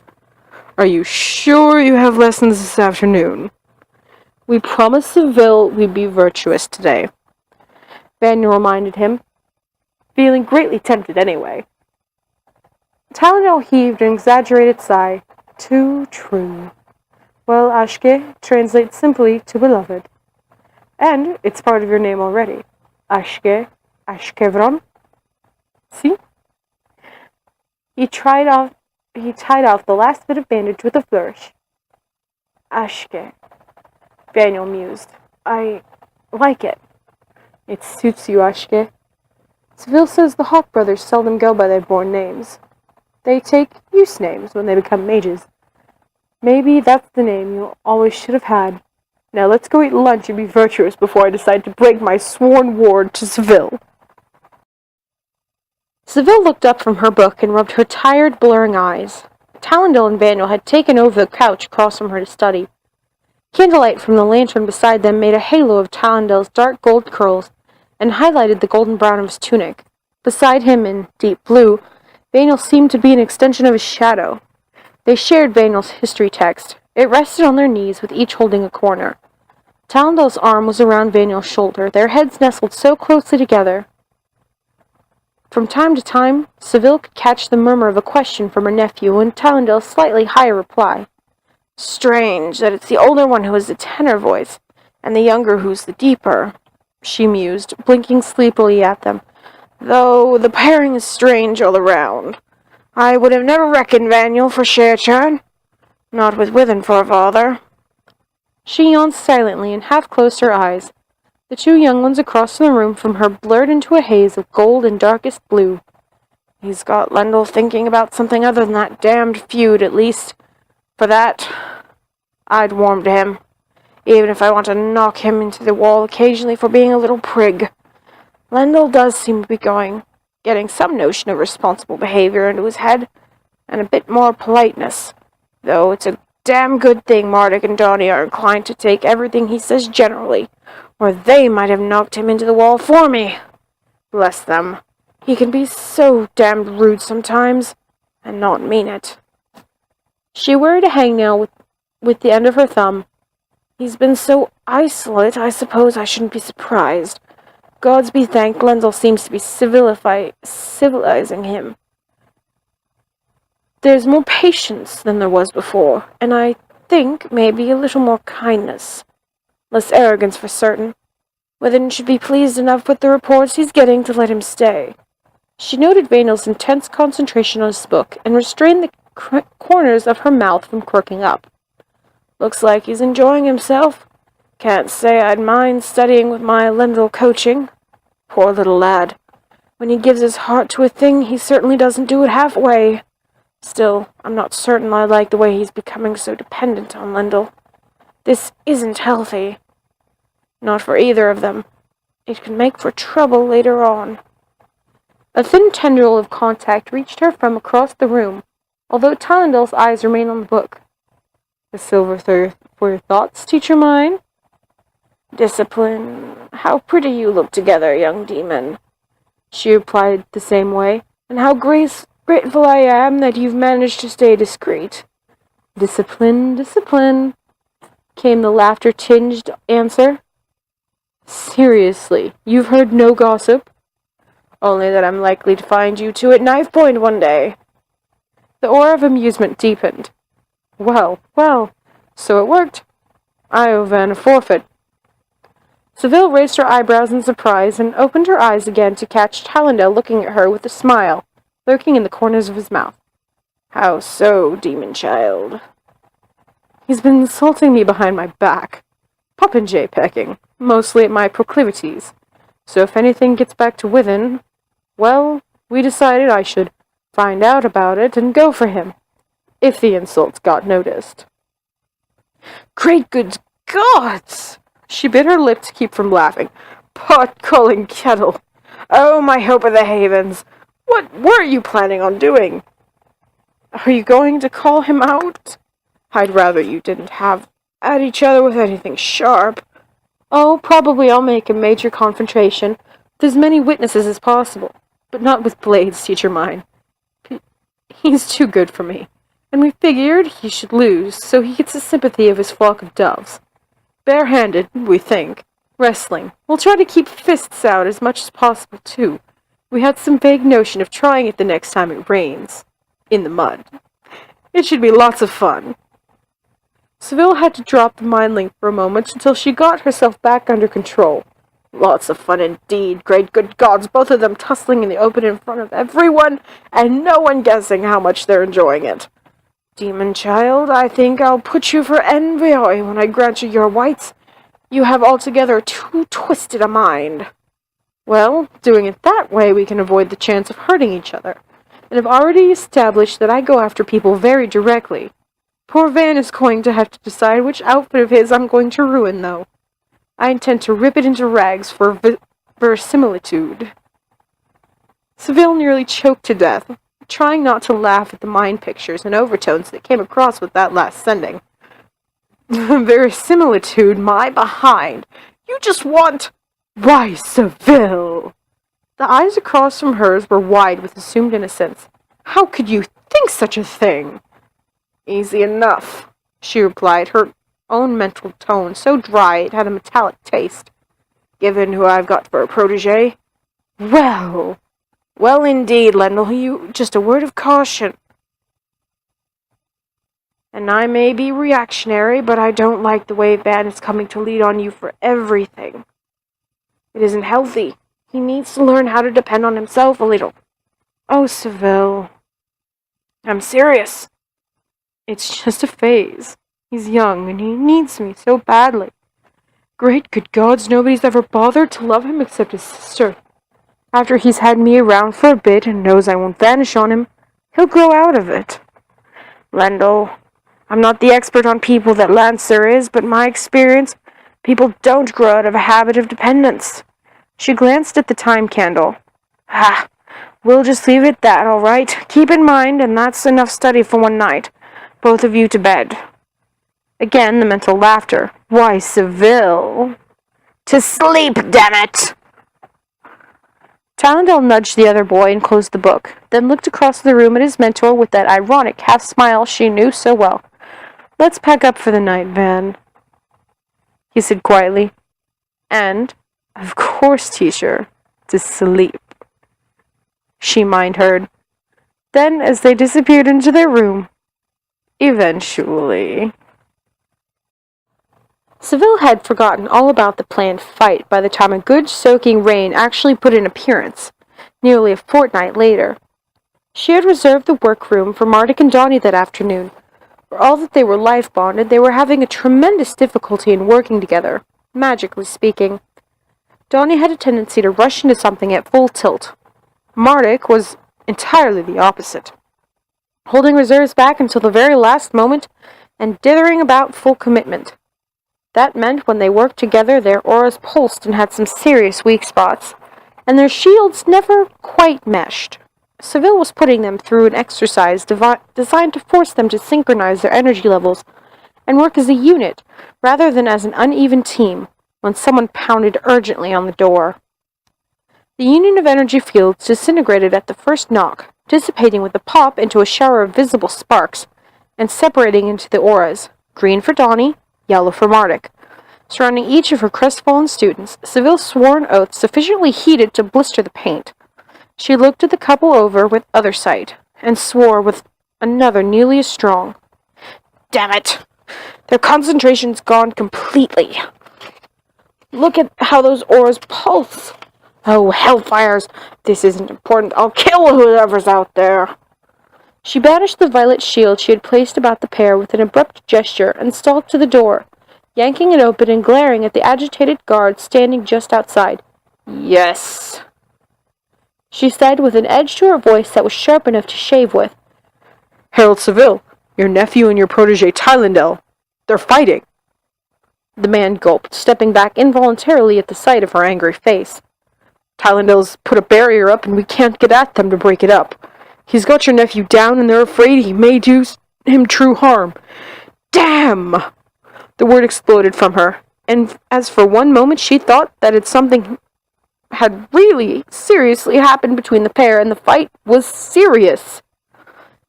Are you sure you have lessons this afternoon? We promised Seville we'd be virtuous today, Vaniel reminded him, feeling greatly tempted anyway. Talendale heaved an exaggerated sigh. Too true. Well, Ashke translates simply to beloved. And it's part of your name already. Ashke, Ashkevron. See? He tied off the last bit of bandage with a flourish. Ashke, Vaniel mused. I like it. It suits you, Ashke. Seville says the Hawk brothers seldom go by their born names. They take use names when they become mages. Maybe that's the name you always should have had. Now let's go eat lunch and be virtuous before I decide to break my sworn word to Seville. Seville looked up from her book and rubbed her tired, blurring eyes. Talendale and Vaniel had taken over the couch across from her to study. Candlelight from the lantern beside them made a halo of Talendale's dark gold curls and highlighted the golden brown of his tunic. Beside him, in deep blue, Vanel seemed to be an extension of his shadow. They shared Vanel's history text. It rested on their knees, with each holding a corner. Talendel's arm was around Vanel's shoulder, their heads nestled so closely together. From time to time, Seville could catch the murmur of a question from her nephew and Talendel's slightly higher reply. Strange that it's the older one who has the tenor voice, and the younger who's the deeper, she mused, blinking sleepily at them, though the pairing is strange all around. I would have never reckoned Vaniel for Sherchan, not with Withen for a father. She yawned silently and half closed her eyes. The two young ones across the room from her blurred into a haze of gold and darkest blue. He's got Lendl thinking about something other than that damned feud, at least. For that, I'd warm to him, even if I want to knock him into the wall occasionally for being a little prig. Lendl does seem to be getting some notion of responsible behavior into his head, and a bit more politeness, though it's a damn good thing Marduk and Donnie are inclined to take everything he says generally, or they might have knocked him into the wall for me. Bless them. He can be so damned rude sometimes, and not mean it. She wearied a hangnail with the end of her thumb. He's been so isolate, I suppose I shouldn't be surprised. Gods be thanked, Lendl seems to be civilizing him. There's more patience than there was before, and I think maybe a little more kindness. Less arrogance for certain. Withen should be pleased enough with the reports he's getting to let him stay. She noted Vanel's intense concentration on his book and restrained the corners of her mouth from quirking up. Looks like he's enjoying himself. Can't say I'd mind studying with my Lendl coaching. Poor little lad. When he gives his heart to a thing, he certainly doesn't do it halfway. Still, I'm not certain I like the way he's becoming so dependent on Lendl. This isn't healthy. Not for either of them. It can make for trouble later on. A thin tendril of contact reached her from across the room, although Talendel's eyes remained on the book. The silver for your thoughts, teacher mine? Discipline. How pretty you look together, young demon. She replied the same way, and how grateful I am that you've managed to stay discreet. Discipline, discipline, came the laughter-tinged answer. Seriously, you've heard no gossip? Only that I'm likely to find you two at knife point one day. The aura of amusement deepened. Well, so it worked. I owe Van a forfeit. Seville raised her eyebrows in surprise and opened her eyes again to catch Talendel looking at her with a smile lurking in the corners of his mouth. How so, demon child? He's been insulting me behind my back, popinjay pecking, mostly at my proclivities. So if anything gets back to Withen, well, we decided I should find out about it and go for him, if the insults got noticed. Great good gods! She bit her lip to keep from laughing. Pot calling kettle. Oh, my hope of the havens! What were you planning on doing? Are you going to call him out? I'd rather you didn't have at each other with anything sharp. Oh, probably I'll make a major confrontation with as many witnesses as possible, but not with blades, teacher mine. He's too good for me, and we figured he should lose, so he gets the sympathy of his flock of doves. Barehanded, we think. Wrestling. We'll try to keep fists out as much as possible, too. We had some vague notion of trying it the next time it rains. In the mud. It should be lots of fun. Seville had to drop the mind link for a moment until she got herself back under control. Lots of fun indeed, great good gods, both of them tussling in the open in front of everyone, and no one guessing how much they're enjoying it. Demon child, I think I'll put you for envoy when I grant you your whites. You have altogether too twisted a mind. Well, doing it that way we can avoid the chance of hurting each other, and have already established that I go after people very directly. Poor Van is going to have to decide which outfit of his I'm going to ruin, though. I intend to rip it into rags for verisimilitude. Seville nearly choked to death, trying not to laugh at the mind pictures and overtones that came across with that last sending. Verisimilitude, my behind! You just want... Why, Seville! The eyes across from hers were wide with assumed innocence. How could you think such a thing? Easy enough, she replied, her own mental tone so dry it had a metallic taste. Given who I've got for a protege. Well, well indeed, Lendl, just a word of caution. And I may be reactionary, but I don't like the way Van is coming to lead on you for everything. It isn't healthy. He needs to learn how to depend on himself a little. Oh, Seville. I'm serious. It's just a phase. He's young, and he needs me so badly. Great good gods, nobody's ever bothered to love him except his sister. After he's had me around for a bit and knows I won't vanish on him, he'll grow out of it. Lendl, I'm not the expert on people that Lancer is, but my experience, people don't grow out of a habit of dependence. She glanced at the time candle. We'll just leave it at that, all right? Keep in mind, and that's enough study for one night. Both of you to bed. Again, the mental laughter. Why, Seville? To sleep, damn it! Talendale nudged the other boy and closed the book, then looked across the room at his mentor with that ironic half-smile she knew so well. Let's pack up for the night, Van, he said quietly. And, of course, teacher, to sleep. She mind-heard. Then, as they disappeared into their room, eventually. Seville had forgotten all about the planned fight by the time a good soaking rain actually put in appearance, nearly a fortnight later. She had reserved the workroom for Mardik and Donnie that afternoon. For all that they were life-bonded, they were having a tremendous difficulty in working together, magically speaking. Donnie had a tendency to rush into something at full tilt. Mardik was entirely the opposite, holding reserves back until the very last moment and dithering about full commitment. That meant when they worked together, their auras pulsed and had some serious weak spots, and their shields never quite meshed. Seville was putting them through an exercise designed to force them to synchronize their energy levels and work as a unit, rather than as an uneven team, when someone pounded urgently on the door. The union of energy fields disintegrated at the first knock, dissipating with a pop into a shower of visible sparks, and separating into the auras, green for Donnie, yellow for Mardik. Surrounding each of her crestfallen students, Seville swore an oath sufficiently heated to blister the paint. She looked at the couple over with other sight, and swore with another nearly as strong. Damn it! Their concentration's gone completely. Look at how those auras pulse. Oh, hellfires! This isn't important. I'll kill whoever's out there. She banished the violet shield she had placed about the pair with an abrupt gesture and stalked to the door, yanking it open and glaring at the agitated guard standing just outside. Yes, she said with an edge to her voice that was sharp enough to shave with. Harold Seville, your nephew and your protege Talendale, they're fighting. The man gulped, stepping back involuntarily at the sight of her angry face. Talendale's put a barrier up and we can't get at them to break it up. He's got your nephew down, and they're afraid he may do him true harm. Damn! The word exploded from her, and as for one moment she thought that something had really seriously happened between the pair, and the fight was serious.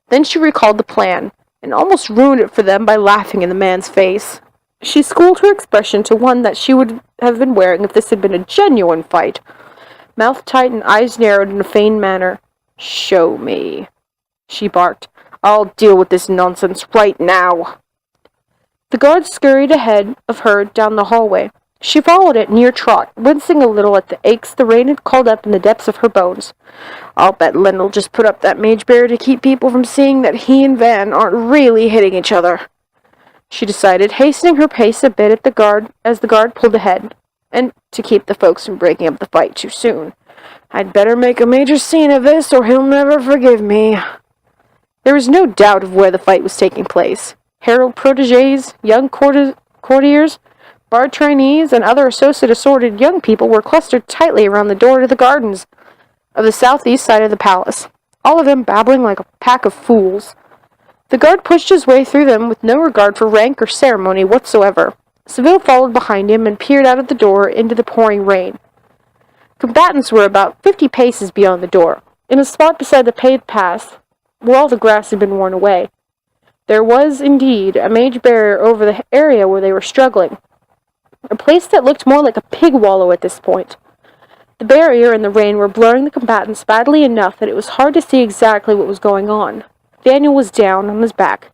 Then she recalled the plan, and almost ruined it for them by laughing in the man's face. She schooled her expression to one that she would have been wearing if this had been a genuine fight. Mouth tight and eyes narrowed in a feigned manner. Show me, she barked. I'll deal with this nonsense right now. The guard scurried ahead of her down the hallway. She followed at near trot, wincing a little at the aches the rain had called up in the depths of her bones. I'll bet Lendl just put up that mage barrier to keep people from seeing that he and Van aren't really hitting each other, she decided, hastening her pace a bit as the guard pulled ahead, and to keep the folks from breaking up the fight too soon. I'd better make a major scene of this, or he'll never forgive me. There was no doubt of where the fight was taking place. Herald proteges, young courtiers, bard trainees, and other associate assorted young people were clustered tightly around the door to the gardens of the southeast side of the palace, all of them babbling like a pack of fools. The guard pushed his way through them with no regard for rank or ceremony whatsoever. Seville followed behind him and peered out of the door into the pouring rain. Combatants were about 50 paces beyond the door, in a spot beside the paved path, where all the grass had been worn away. There was, indeed, a mage barrier over the area where they were struggling, a place that looked more like a pig wallow at this point. The barrier and the rain were blurring the combatants badly enough that it was hard to see exactly what was going on. Vaniel was down on his back.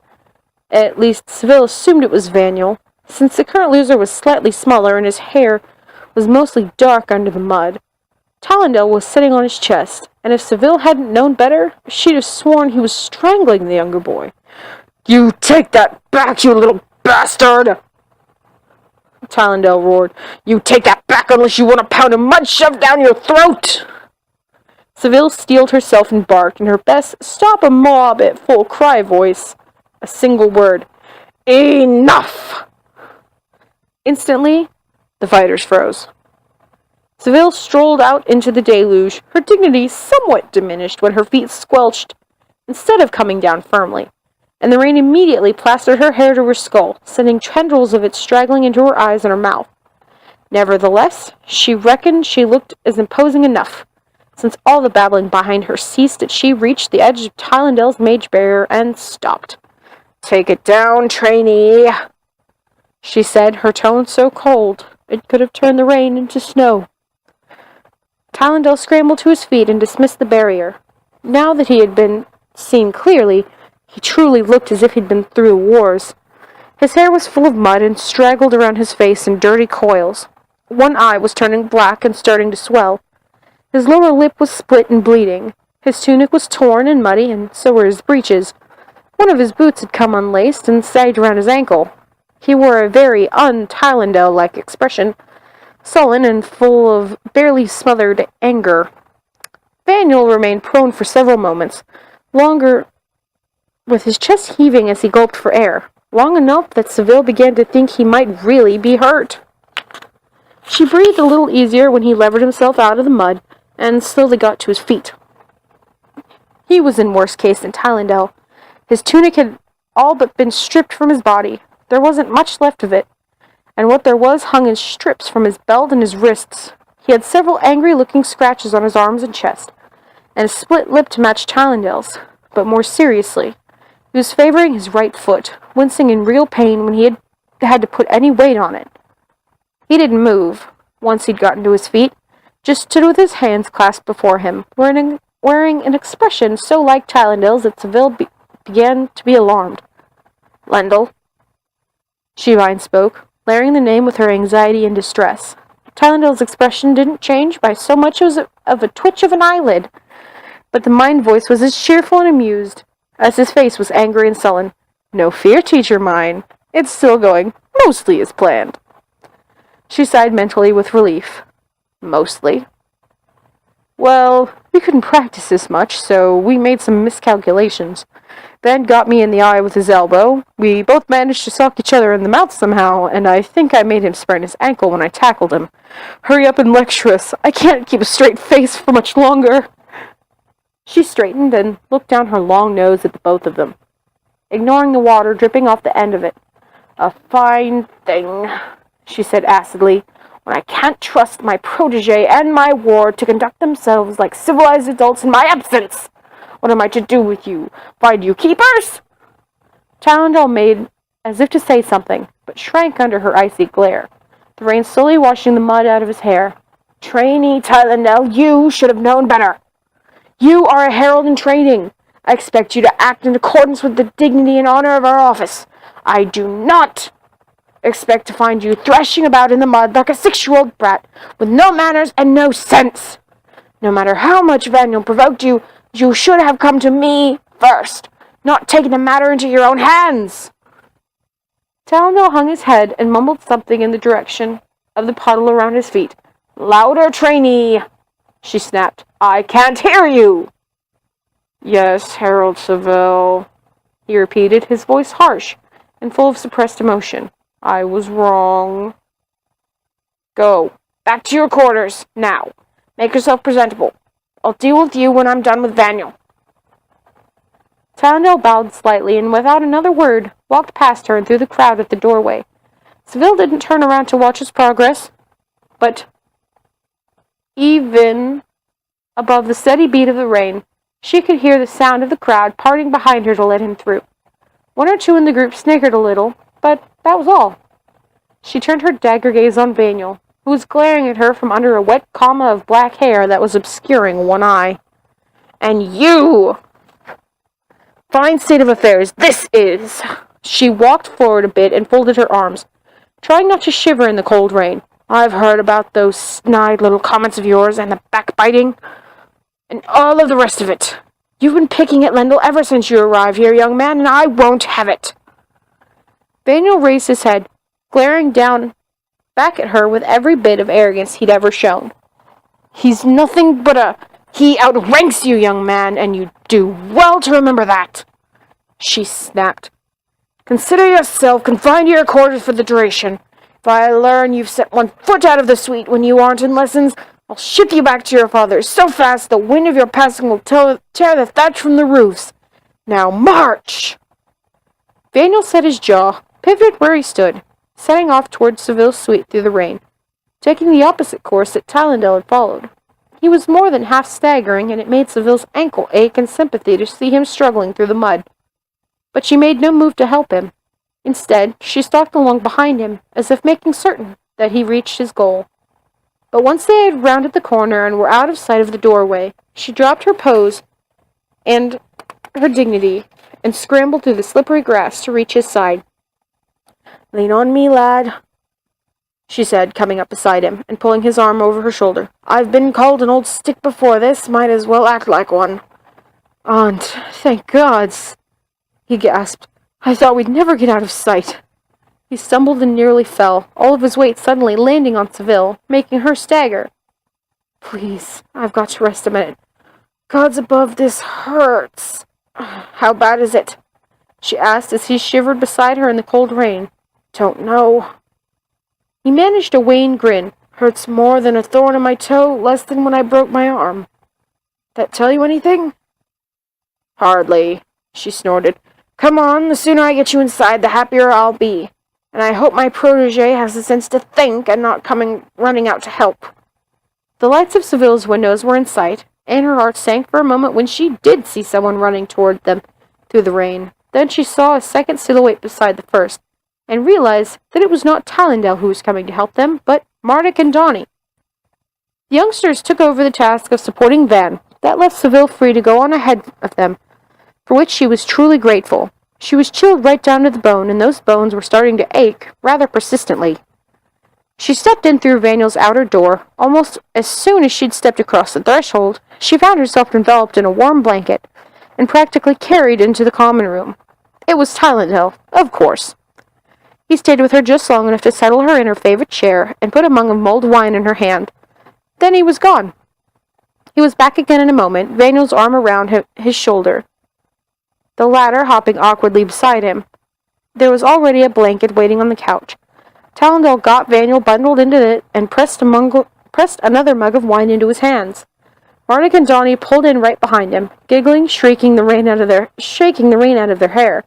At least, Seville assumed it was Vaniel, since the current loser was slightly smaller and his hair was mostly dark under the mud. Talendale was sitting on his chest, and if Seville hadn't known better, she'd have sworn he was strangling the younger boy. "You take that back, you little bastard!" Talendale roared. "You take that back unless you want a pound of mud shoved down your throat!" Seville steeled herself and barked in her best stop-a-mob-at-full cry voice. A single word. "Enough!" Instantly, the fighters froze. Seville strolled out into the deluge, her dignity somewhat diminished when her feet squelched, instead of coming down firmly, and the rain immediately plastered her hair to her skull, sending tendrils of it straggling into her eyes and her mouth. Nevertheless, she reckoned she looked as imposing enough, since all the babbling behind her ceased as she reached the edge of Talendale's mage barrier and stopped. "Take it down, trainee," she said, her tone so cold it could have turned the rain into snow. Talendale scrambled to his feet and dismissed the barrier. Now that he had been seen clearly, he truly looked as if he'd been through the wars. His hair was full of mud and straggled around his face in dirty coils. One eye was turning black and starting to swell. His lower lip was split and bleeding. His tunic was torn and muddy, and so were his breeches. One of his boots had come unlaced and sagged around his ankle. He wore a very un-Talendale-like expression, sullen and full of barely smothered anger. Vaniel remained prone for several moments, longer, with his chest heaving as he gulped for air, long enough that Seville began to think he might really be hurt. She breathed a little easier when he levered himself out of the mud and slowly got to his feet. He was in worse case than Talendale. His tunic had all but been stripped from his body. There wasn't much left of it, and what there was hung in strips from his belt and his wrists. He had several angry-looking scratches on his arms and chest, and a split lip to match Talendale's, but more seriously, he was favoring his right foot, wincing in real pain when he had to put any weight on it. He didn't move, once he'd gotten to his feet, just stood with his hands clasped before him, wearing an expression so like Talendale's that Seville began to be alarmed. "Lendl," Shevine spoke, layering the name with her anxiety and distress. Talendale's expression didn't change by so much as of a twitch of an eyelid, but the mind voice was as cheerful and amused as his face was angry and sullen. "No fear, teacher mine. It's still going mostly as planned." She sighed mentally with relief. "Mostly?" "Well, we couldn't practice as much, so we made some miscalculations. Ben got me in the eye with his elbow. We both managed to sock each other in the mouth somehow, and I think I made him sprain his ankle when I tackled him. Hurry up and lecture us. I can't keep a straight face for much longer." She straightened and looked down her long nose at the both of them, ignoring the water dripping off the end of it. "A fine thing," she said acidly, "when I can't trust my protege and my ward to conduct themselves like civilized adults in my absence. What am I to do with you? Find you keepers?" Talendale made as if to say something, but shrank under her icy glare, the rain slowly washing the mud out of his hair. "Trainee Talendale, you should have known better. You are a herald in training. I expect you to act in accordance with the dignity and honor of our office. I do not expect to find you thrashing about in the mud like a 6-year-old brat with no manners and no sense. No matter how much Vaniel provoked you, you should have come to me first, not taken the matter into your own hands." Talendale hung his head and mumbled something in the direction of the puddle around his feet. "Louder, trainee," she snapped. "I can't hear you." "Yes, Herald Seville," he repeated, his voice harsh and full of suppressed emotion. "I was wrong." "Go. Back to your quarters, now. Make yourself presentable. I'll deal with you when I'm done with Vaniel." Talendale bowed slightly and without another word walked past her and through the crowd at the doorway. Seville didn't turn around to watch his progress, but even above the steady beat of the rain, She could hear the sound of the crowd parting behind her to let him through. One or two in the group snickered a little, but that was all. She turned her dagger gaze on Vaniel, who was glaring at her from under a wet comma of black hair that was obscuring one eye. "And you! Fine state of affairs, this is!" She walked forward a bit and folded her arms, trying not to shiver in the cold rain. "I've heard about those snide little comments of yours, and the backbiting, and all of the rest of it. You've been picking at Lendl ever since you arrived here, young man, and I won't have it." Vaniel raised his head, glaring down back at her with every bit of arrogance he'd ever shown. "He's nothing but a... He outranks you, young man, and you do well to remember that," she snapped. "Consider yourself confined to your quarters for the duration. If I learn you've set one foot out of the suite when you aren't in lessons, I'll ship you back to your father so fast the wind of your passing will tear the thatch from the roofs. Now march!" Vaniel set his jaw, pivoted where he stood, setting off towards Seville's suite through the rain, taking the opposite course that Tallendale had followed. He was more than half staggering, and it made Seville's ankle ache in sympathy to see him struggling through the mud. But she made no move to help him. Instead, she stalked along behind him, as if making certain that he reached his goal. But once they had rounded the corner and were out of sight of the doorway, she dropped her pose and her dignity, and scrambled through the slippery grass to reach his side. "Lean on me, lad," she said, coming up beside him, and pulling his arm over her shoulder. "I've been called an old stick before this, might as well act like one." "Aunt, thank gods," he gasped. "I thought we'd never get out of sight." He stumbled and nearly fell, all of his weight suddenly landing on Seville, making her stagger. "Please, I've got to rest a minute. Gods above, this hurts." "How bad is it?" she asked as he shivered beside her in the cold rain. "Don't know." He managed a wan grin. "Hurts more than a thorn in my toe, less than when I broke my arm. That tell you anything?" "Hardly," she snorted. "Come on, the sooner I get you inside, the happier I'll be. And I hope my protégé has the sense to think and not running out to help." The lights of Seville's windows were in sight, and her heart sank for a moment when she did see someone running toward them through the rain. Then she saw a second silhouette beside the first, and realized that it was not Tallendale who was coming to help them, but Marduk and Donnie. The youngsters took over the task of supporting Van. That left Seville free to go on ahead of them, for which she was truly grateful. She was chilled right down to the bone, and those bones were starting to ache rather persistently. She stepped in through Vaniel's outer door. Almost as soon as she'd stepped across the threshold, she found herself enveloped in a warm blanket and practically carried into the common room. It was Tallendale, of course. He stayed with her just long enough to settle her in her favorite chair and put a mug of mulled wine in her hand. Then he was gone. He was back again in a moment, Vaniel's arm around his shoulder, the latter hopping awkwardly beside him. There was already a blanket waiting on the couch. Tallendale got Vaniel bundled into it and pressed another mug of wine into his hands. Marduk and Donnie pulled in right behind him, giggling, shaking the rain out of their hair,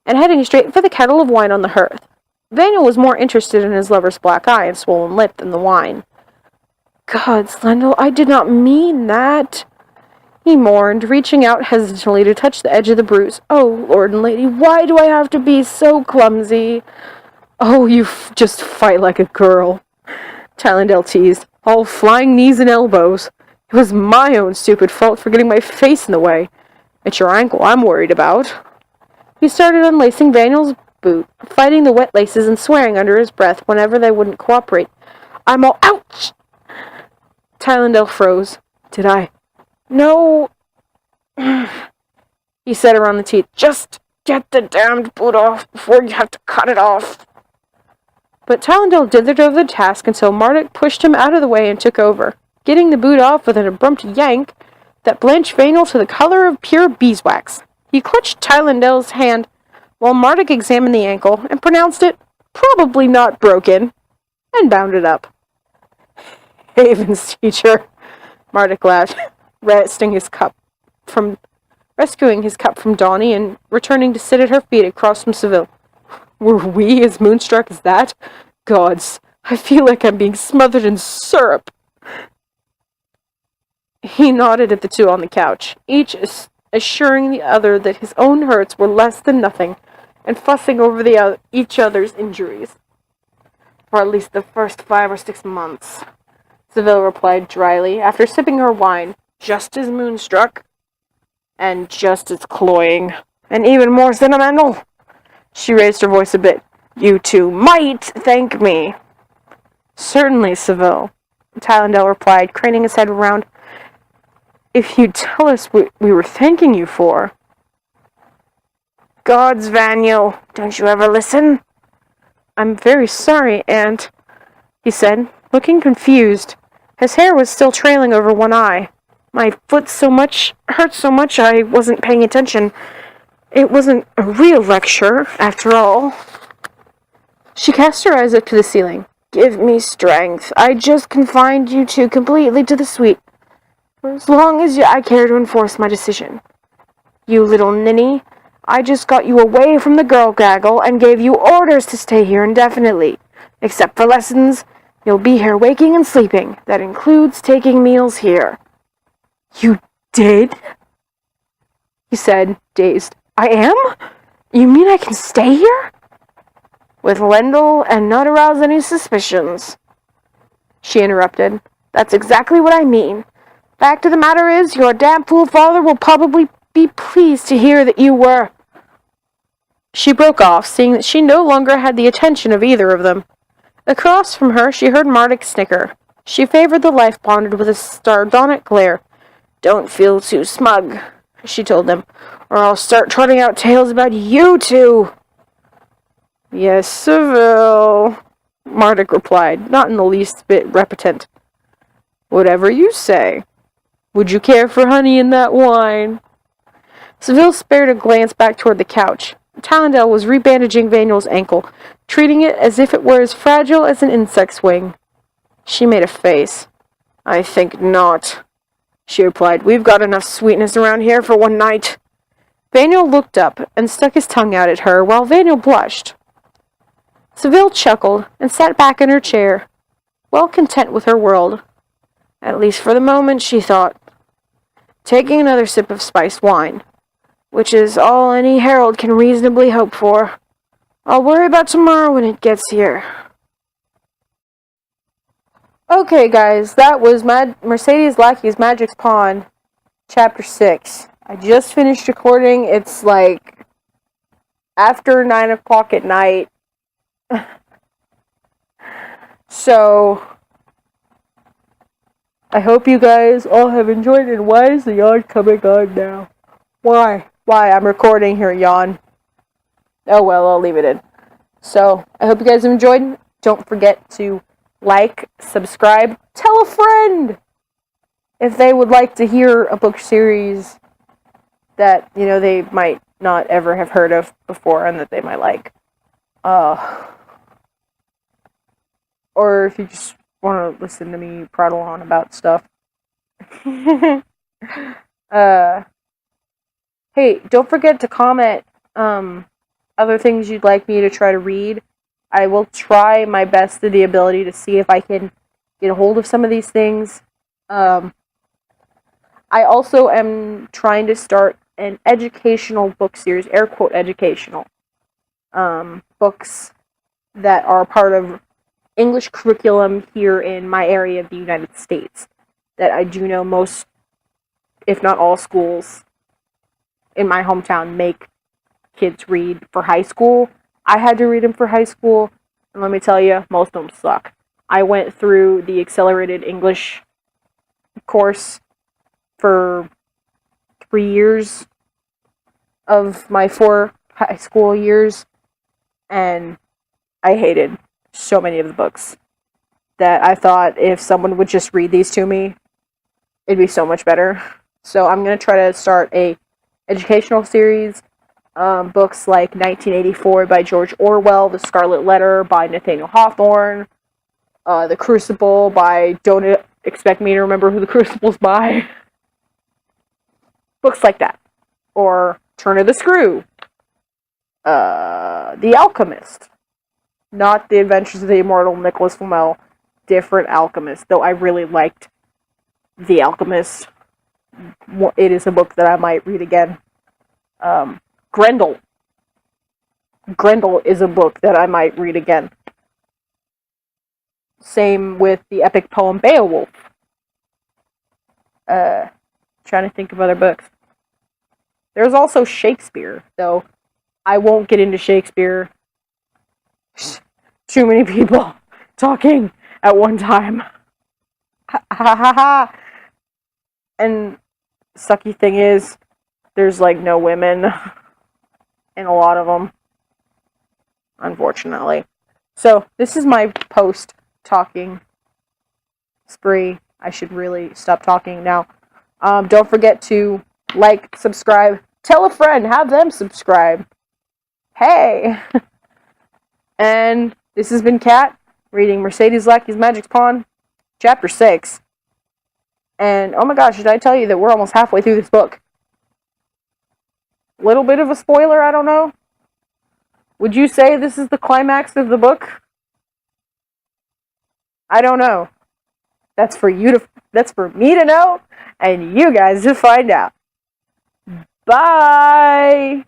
and heading straight for the kettle of wine on the hearth. Vaniel was more interested in his lover's black eye and swollen lip than the wine. "Gods, Lendl, I did not mean that," he mourned, reaching out hesitantly to touch the edge of the bruise. "Oh, Lord and Lady, why do I have to be so clumsy?" "Oh, you just fight like a girl," Tallendale teased, all flying knees and elbows. "It was my own stupid fault for getting my face in the way. It's your ankle I'm worried about." He started unlacing Vaniel's boot, fighting the wet laces and swearing under his breath whenever they wouldn't cooperate. "I'm all... Ouch!" Tallendale froze. "Did I?" "No," he said around the teeth. "Just get the damned boot off before you have to cut it off." But Tallendale dithered over the task until Marduk pushed him out of the way and took over, getting the boot off with an abrupt yank that blanched Vaniel to the color of pure beeswax. He clutched Tallendale's hand while Marduk examined the ankle and pronounced it probably not broken, and bound it up. "Haven's teacher," Marduk laughed, rescuing his cup from Donnie and returning to sit at her feet across from Seville. "Were we as moonstruck as that? Gods, I feel like I'm being smothered in syrup." He nodded at the two on the couch, each assuring the other that his own hurts were less than nothing, and fussing over each other's injuries. For at least the first 5 or 6 months, Seville replied dryly, after sipping her wine, just as moonstruck, and just as cloying, and even more sentimental. She raised her voice a bit. You two might thank me. Certainly, Seville, Tylendale replied, craning his head around. If you'd tell us what we were thanking you for. Gods, Vaniel, don't you ever listen? I'm very sorry, Aunt, he said, looking confused. His hair was still trailing over one eye. My foot hurt so much I wasn't paying attention. It wasn't a real lecture, after all. She cast her eyes up to the ceiling. Give me strength. I just confined you two completely to the suite, for as long as I care to enforce my decision. You little ninny, I just got you away from the girl gaggle and gave you orders to stay here indefinitely. Except for lessons, you'll be here waking and sleeping. That includes taking meals here. You did? He said, dazed. I am? You mean I can stay here? With Lendl and not arouse any suspicions. She interrupted. That's exactly what I mean. Fact of the matter is, your damn fool father will probably be pleased to hear that you were... She broke off, seeing that she no longer had the attention of either of them. Across from her, she heard Mardik snicker. She favored the life bonded with a sardonic glare. Don't feel too smug, she told them, or I'll start trotting out tales about you two. Yes, Seville, Mardik replied, not in the least bit repentant. Whatever you say. Would you care for honey in that wine? Seville spared a glance back toward the couch. Tylendale was rebandaging Vaniel's ankle, treating it as if it were as fragile as an insect's wing. She made a face. I think not, she replied. We've got enough sweetness around here for one night. Vaniel looked up and stuck his tongue out at her, while Vaniel blushed. Seville chuckled and sat back in her chair, well content with her world. At least for the moment, she thought. Taking another sip of spiced wine, which is all any herald can reasonably hope for. I'll worry about tomorrow when it gets here. Okay, guys, that was Mercedes Lackey's Magic's Pawn, Chapter 6. I just finished recording. It's like after 9 o'clock at night. So, I hope you guys all have enjoyed it. Why is the yawn coming on now? Why? I'm recording here, yawn. Oh well, I'll leave it in. So, I hope you guys have enjoyed. Don't forget to like, subscribe, tell a friend if they would like to hear a book series that, they might not ever have heard of before and that they might like. Or if you just want to listen to me prattle on about stuff. Hey, don't forget to comment other things you'd like me to try to read. I will try my best to the ability to see if I can get a hold of some of these things. I also am trying to start an educational book series, air quote educational, books that are part of English curriculum here in my area of the United States, that I do know most, if not all, schools in my hometown make kids read for high school. I had to read them for high school, and let me tell you, most of them suck. I went through the accelerated English course for 3 years of my 4 high school years, and I hated so many of the books that I thought if someone would just read these to me, it'd be so much better. So I'm going to try to start a educational series. Books like 1984 by George Orwell, The Scarlet Letter by Nathaniel Hawthorne, The Crucible by, don't expect me to remember who The Crucible's by. Books like that. Or Turn of the Screw. The Alchemist. Not The Adventures of the Immortal Nicholas Flamel. Different Alchemist. Though I really liked The Alchemist. it is a book that I might read again. Grendel. Grendel is a book that I might read again. Same with the epic poem Beowulf. Trying to think of other books. There's also Shakespeare, though I won't get into Shakespeare. Too many people talking at one time. Ha ha ha ha. And sucky thing is, there's like no women in a lot of them, unfortunately. So this is my post talking spree. I should really stop talking now. Don't forget to like, subscribe, tell a friend, have them subscribe. Hey! And this has been Kat, reading Mercedes Lackey's Magic Pawn, Chapter 6. And, oh my gosh, did I tell you that we're almost halfway through this book? Little bit of a spoiler, I don't know. Would you say this is the climax of the book? I don't know. That's for me to know, and you guys to find out. Bye!